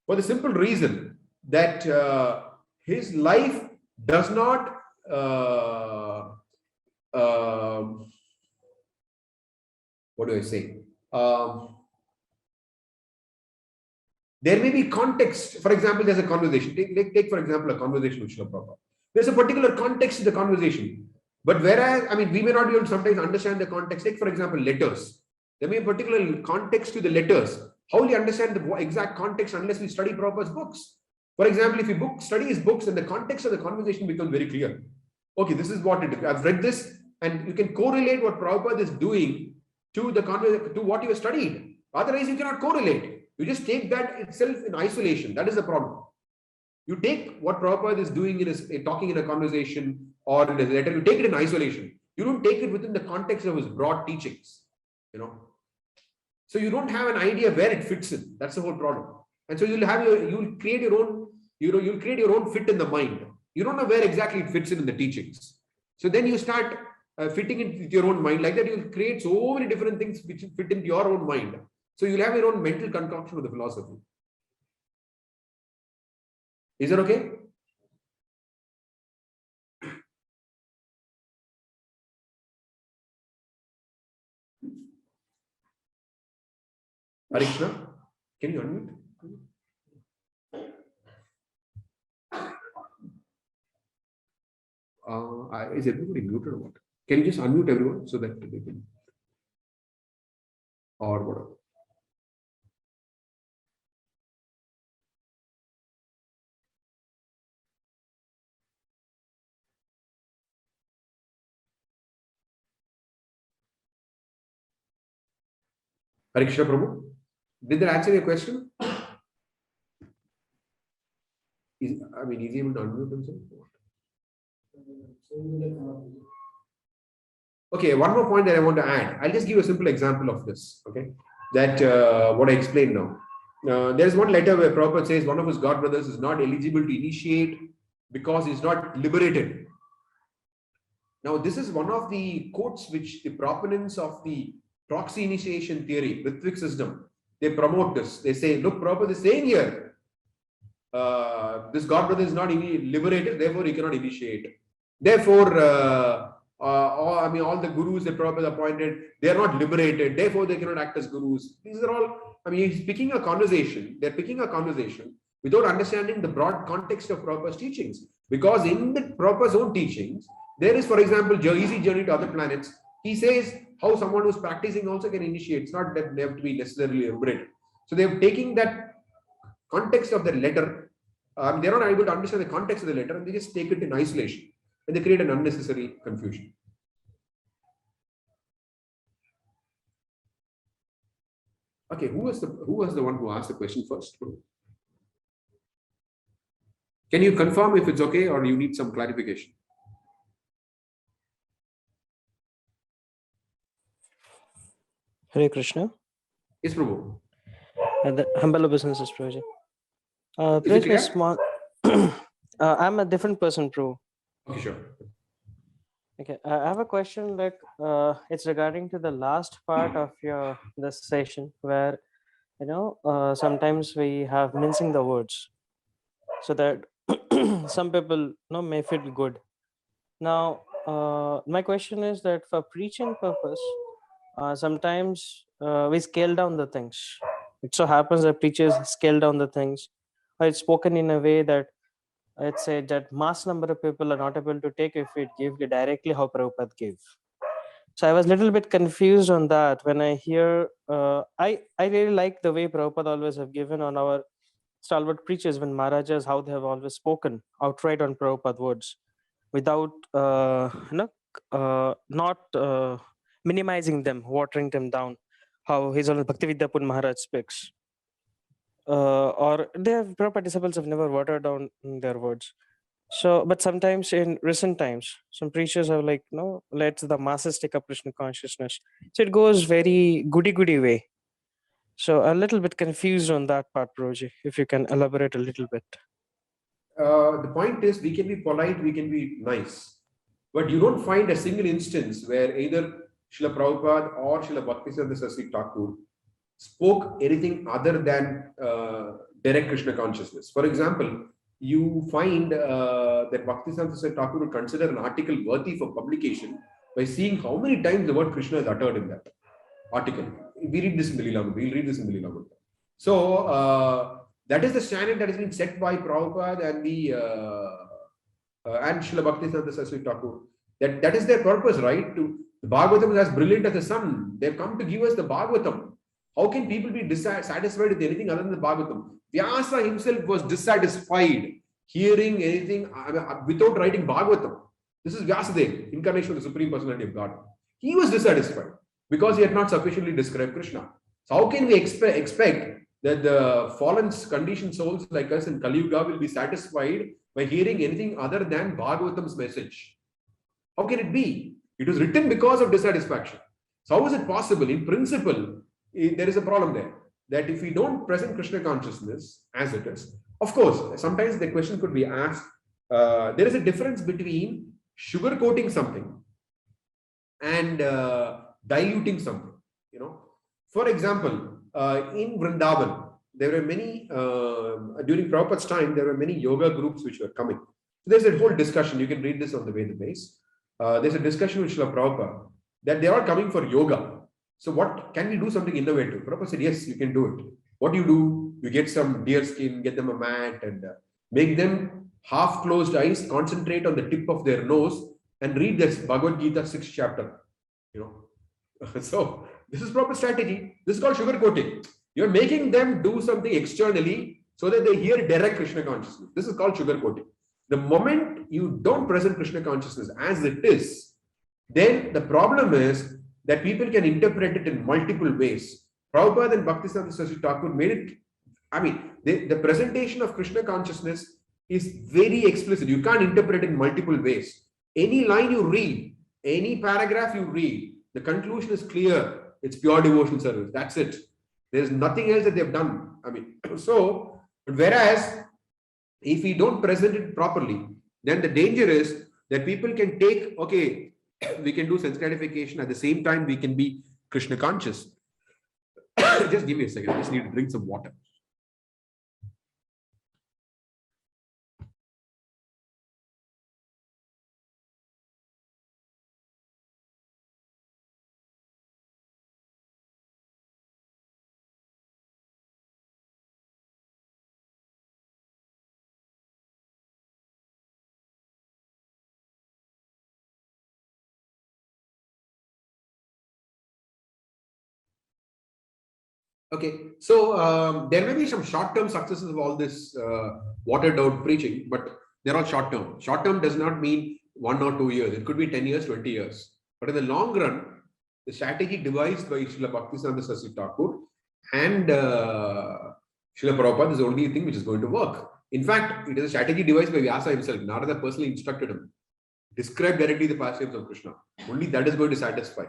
the simple reason that his life does not what do I say? There may be context. For example, there's a conversation. Take for example, a conversation with Srila Prabhupada. There's a particular context to the conversation. But whereas, I mean, we may not be able to sometimes understand the context. Take, for example, letters. There may be a particular context to the letters. how will you understand the exact context unless we study Prabhupada's books? For example, if you study his books, then the context of the conversation becomes very clear. Okay, this is what it is. I've read this, and you can correlate what Prabhupada is doing to what you have studied. Otherwise, you cannot correlate. You just take that itself in isolation. That is the problem. You take what Prabhupada is doing in talking in a conversation or in a letter, you take it in isolation. You don't take it within the context of his broad teachings. So you don't have an idea where it fits in. That's the whole problem. And so you'll create your own, you'll create your own fit in the mind. You don't know where exactly it fits in the teachings. So then you start fitting it with your own mind. Like that, you'll create so many different things which fit into your own mind. So you'll have your own mental concoction of the philosophy. Is that okay? Hare Krishna, can you unmute? Is everybody muted or what? Can you just unmute everyone so that they can, or whatever? Hare Krishna, Prabhu. Did that answer your question? Is he able to unmute himself? Okay, one more point that I want to add. I'll just give a simple example of this. Okay, that what I explained now. There's one letter where Prabhupada says one of his godbrothers is not eligible to initiate because he's not liberated. Now, this is one of the quotes which the proponents of the proxy initiation theory, Ritwik system, they promote this. They say, look, Prabhupada is saying here, this godbrother is not liberated, therefore he cannot initiate. Therefore, all the gurus that Prabhupada appointed, they are not liberated, therefore they cannot act as gurus. These are all, he's picking a conversation, they're picking a conversation without understanding the broad context of Prabhupada's teachings. Because in the Prabhupada's own teachings, there is, for example, easy journey to other planets. He says how someone who's practicing also can initiate. It's not that they have to be necessarily liberated. So they're taking that context of the letter. They're not able to understand the context of the letter, and they just take it in isolation, and they create an unnecessary confusion. Okay, who was the one who asked the question first? Can you confirm if it's okay, or you need some clarification? Hare Krishna. Yes, Prabhu. The humble obeisances, Prabhuji. Is it Small. I'm a different person, Prabhu. Okay, sure. Okay, I have a question. Like, it's regarding to the last part of this session, where sometimes we have mincing the words, so that some people may feel good. Now, my question is that for preaching purpose, sometimes we scale down the things. It so happens that preachers scale down the things, or it's spoken in a way that let's say that mass number of people are not able to take if it give directly how Prabhupada gave. So I was a little bit confused on that when I hear. I really like the way Prabhupada always have given on our stalwart preachers when Maharajas, how they have always spoken outright on Prabhupada words without not minimizing them, watering them down, how His Holiness Bhaktividyapur Maharaj speaks. Or Prabhupada disciples have never watered down their words. So, but sometimes in recent times, some preachers have let the masses take up Krishna consciousness. So it goes very goody way. So a little bit confused on that part, Prabhuji, if you can elaborate a little bit. The point is, we can be polite, we can be nice, but you don't find a single instance where either Srila Prabhupada or Srila Bhaktisiddhanta Saraswati Thakur spoke anything other than direct Krishna consciousness. For example, you find that Bhaktisiddhanta Saraswati Thakur would consider an article worthy for publication by seeing how many times the word Krishna is uttered in that article. We read this in the Leela. We'll read this in the Leela. So that is the standard that has been set by Prabhupada and and Srila Bhaktisiddhanta Saraswati Thakur. That is their purpose, right? The Bhagavatam is as brilliant as the sun. They've come to give us the Bhagavatam. How can people be dissatisfied with anything other than the Bhagavatam? Vyasa himself was dissatisfied hearing anything without writing Bhagavatam. This is Vyasadeva, incarnation of the Supreme Personality of God. He was dissatisfied because he had not sufficiently described Krishna. So how can we expect that the fallen conditioned souls like us in Kali Yuga will be satisfied by hearing anything other than Bhagavatam's message? How can it be? It was written because of dissatisfaction. So how is it possible? In principle, there is a problem there. That if we don't present Krishna consciousness as it is, of course, sometimes the question could be asked, there is a difference between sugarcoating something and diluting something. You know, for example, in Vrindavan, there were many, during Prabhupada's time, there were many yoga groups which were coming. So there's a whole discussion, you can read this on the Veda base. There's a discussion with Srila Prabhupada that they are all coming for yoga. So what can we do something innovative? Prabhupada said, yes, you can do it. What do? You get some deer skin, get them a mat and make them half closed eyes, concentrate on the tip of their nose and read this Bhagavad Gita 6th chapter. You know, so this is proper strategy. This is called sugarcoating. You're making them do something externally so that they hear direct Krishna consciousness. This is called sugarcoating. The moment you don't present Krishna consciousness as it is, then the problem is that people can interpret it in multiple ways. Prabhupada and Bhaktisiddhanta Saraswati Thakur made it, I mean, the presentation of Krishna consciousness is very explicit. You can't interpret it in multiple ways. Any line you read, any paragraph you read, the conclusion is clear. It's pure devotional service. That's it. There's nothing else that they've done. I mean, so, whereas if we don't present it properly, then the danger is that people can take, okay, we can do sense gratification at the same time we can be Krishna conscious. Just give me a second. I just need to drink some water. Okay, so there may be some short-term successes of all this watered-down preaching, but they're all short-term. Short-term does not mean 1 or 2 years. It could be 10 years, 20 years. But in the long run, the strategy devised by Srila Bhaktisiddhanta Saraswati Thakur and Srila Prabhupada is the only thing which is going to work. In fact, it is a strategy devised by Vyasa himself. Narada personally instructed him. Describe directly the pastimes of Krishna. Only that is going to satisfy.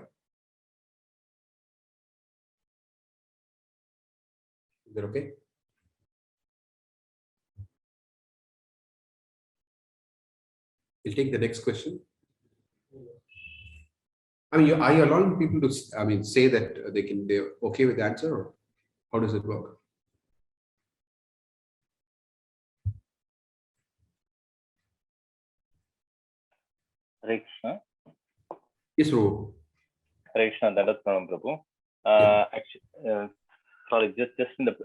Is that okay? We'll take the next question. I mean, are you allowing people to, I mean, say that they're okay with the answer, or how does it work? Hare Krishna. Yes, Prabhu. Hare Krishna, that is Prabhu. Actually, sorry, just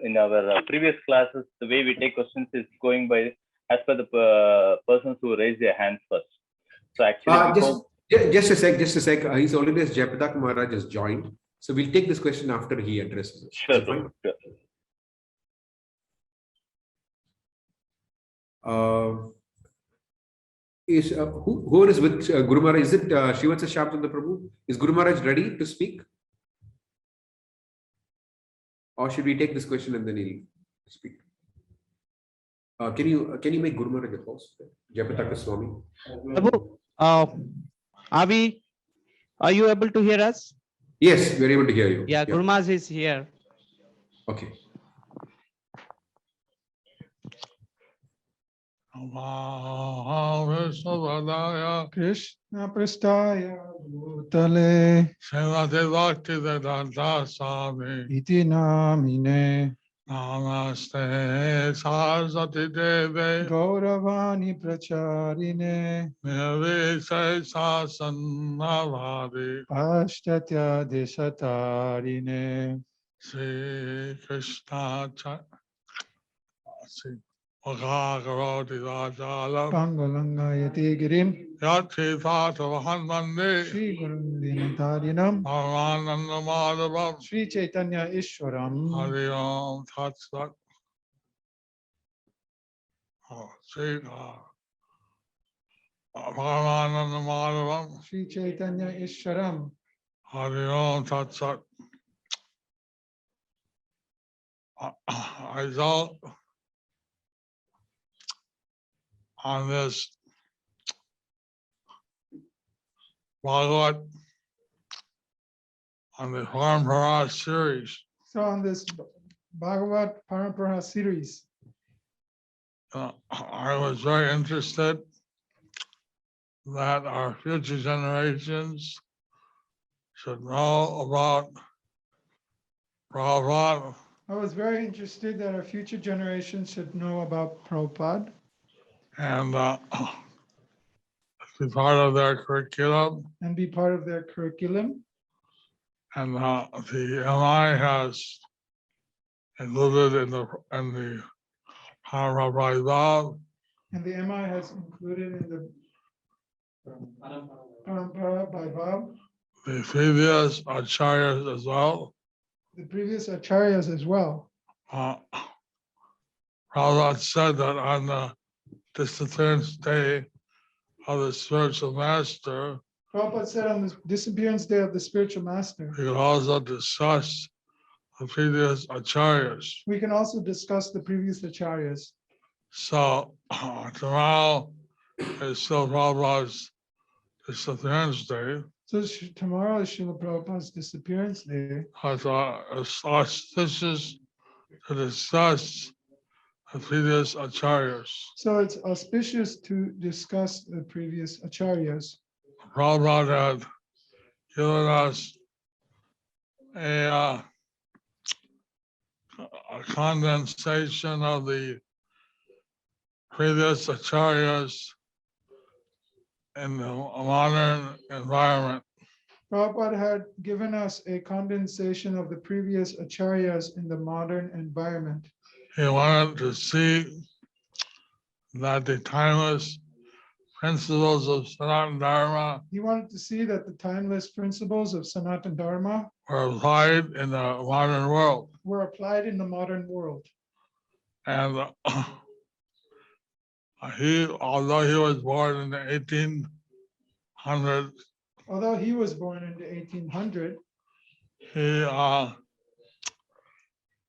in our previous classes, the way we take questions is going by as per the persons who raise their hands first. So actually, just a sec. His Holiness Jayapatak Maharaj has joined, so we'll take this question after he addresses it. Sure. Who is with Guru Maharaj? Is it Srivatsa Shyamchandra Prabhu? Is Guru Maharaj ready to speak? Or should we take this question and then he'll speak? Can you make Guru Maharaj a pause? Jayapataka Swami. Prabhu, are you able to hear us? Yes, we're able to hear you. Yeah, Guru Maharaj is here. Okay. Krishna Prasthaya Bhutale Srimate Bhaktivedanta Swami Iti Namine Namaste Saraswati Deve Gauravani Pracharine Nirvise Sasannavadi Paschatya Desatarine Sri Krishna Makakaroti Vachalam Pangolangayati Girim Yati Tatavahanmande Sri Gurundinatadinam Paramananda Madhavam Sri Caitanya Ishwaram Hari Om Tat Sat. Sri Paramananda Madhavam Sri Caitanya Ishwaram Hari Om Tat Sat. I thought on this Bhagavad, on the Parampara series. So on this Bhagavad Parampara series, I was very interested that our future generations should know about Prabhupada. I was very interested that our future generations should know about Prabhupada. And be part of their curriculum. And be part of their curriculum. And the MI has included in the PARAMPARA-VAIBHAVA. And the MI has included in the PARAMPARA-VAIBHAVA. The previous acharyas as well. The previous acharyas as well. Prabhupada said that on the disappearance day of the spiritual master, Prabhupada said on the disappearance day of the spiritual master, we can also discuss the previous acharyas. We can also discuss the previous acharyas. So tomorrow is still Prabhupada's disappearance day. So tomorrow is Srila Prabhupada's disappearance day. It's auspicious to discuss the previous acharyas. So it's auspicious to discuss the previous acharyas. Prabhupada had given us a condensation of the previous acharyas in the modern environment. Prabhupada had given us a condensation of the previous acharyas in the modern environment. He wanted to see that the timeless principles of Sanatana Dharma. He wanted to see that the timeless principles of Sanatana Dharma were applied in the modern world. Were applied in the modern world. And although he was born in the 1800s. Although he was born in the 1800s. He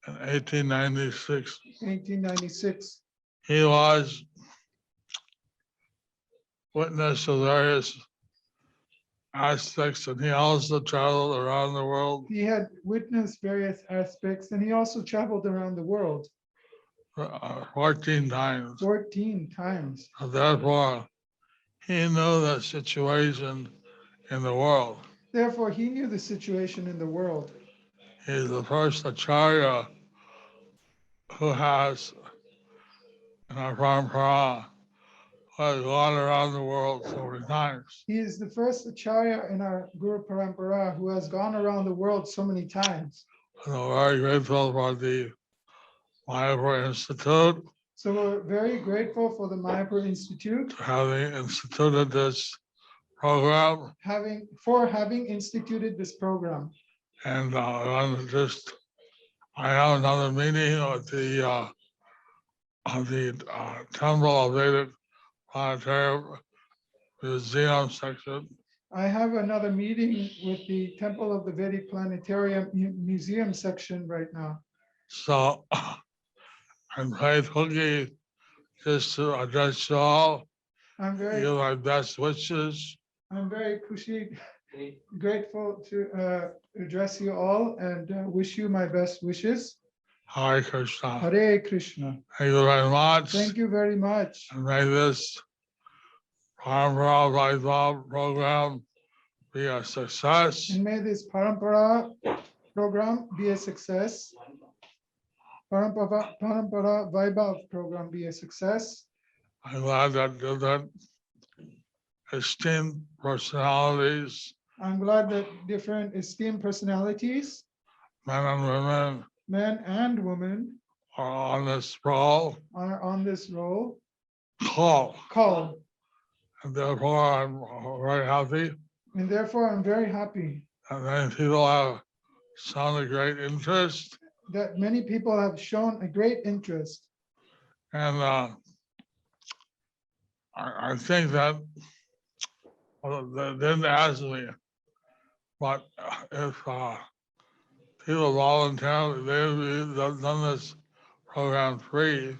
in 1896. 1896. He was witness to various aspects, and he also traveled around the world. He had witnessed various aspects, and he also traveled around the world. 14 times. 14 times. And therefore, he knew the situation in the world. Therefore, he knew the situation in the world. He's the first acharya who has, in our parampara, who has gone around the world so many times. He is the first acharya in our Guru Parampara who has gone around the world so many times. And we're very grateful for the Mayapur Institute. So we're very grateful for the Mayapur Institute for having instituted this program. For having instituted this program. And I have another meeting of the Temple of Vedic Planetarium Museum section. I have another meeting with the Temple of the Vedic Planetarium Museum section right now. So I'm very lucky just to address you all. Give my best wishes. I'm very grateful to address you all and wish you my best wishes. Hare Krishna. Hare Krishna. Thank you very much. Thank you very much. And may this Parampara-VAIBHAVA program be a success. And may this Parampara program be a success. Parampara-VAIBHAVA program be a success. I'm glad that esteemed personalities. I'm glad that different esteemed personalities, men and women, are on this roll call. And therefore I'm very happy. And many people have shown a great interest. And I think that they didn't ask me, but if people voluntarily, they've done this program free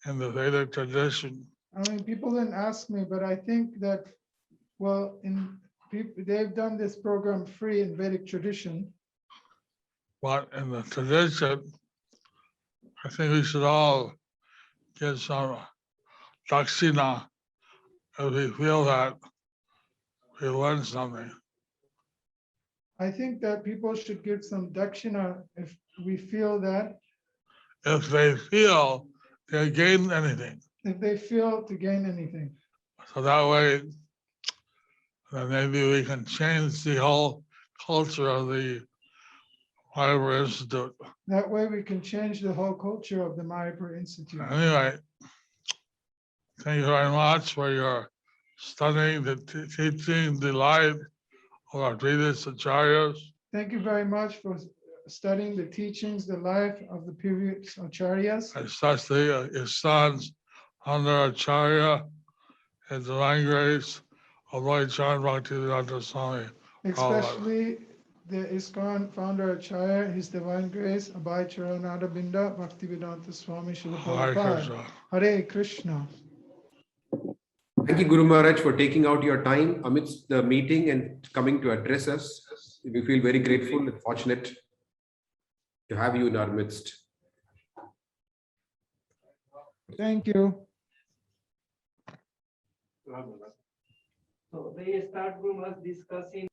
in the Vedic tradition. People didn't ask me, but I think that, well, they've done this program free in Vedic tradition. But in the tradition, I think we should all get some dakshina if we feel that we learned something. I think that people should give some dakshina if we feel that. If they feel they gain anything. If they feel to gain anything. So that way, then maybe we can change the whole culture of the Mayapur Institute. That way we can change the whole culture of the Mayapur Institute. Anyway, thank you very much for your studying, the teaching, the life of our previous acharyas. Thank you very much for studying the teachings, the life of the previous acharyas. Especially his sons, under Acharya, His Divine Grace, of Lord John Bhaktivedanta Swami. Especially the ISKCON founder Acharya, His Divine Grace, Abhay Charanada Binda, Bhaktivedanta Swami Srila Prabhupada. Hare Krishna. Thank you, Guru Maharaj, for taking out your time amidst the meeting and coming to address us. We feel very grateful and fortunate to have you in our midst. Thank you. So they start from us discussing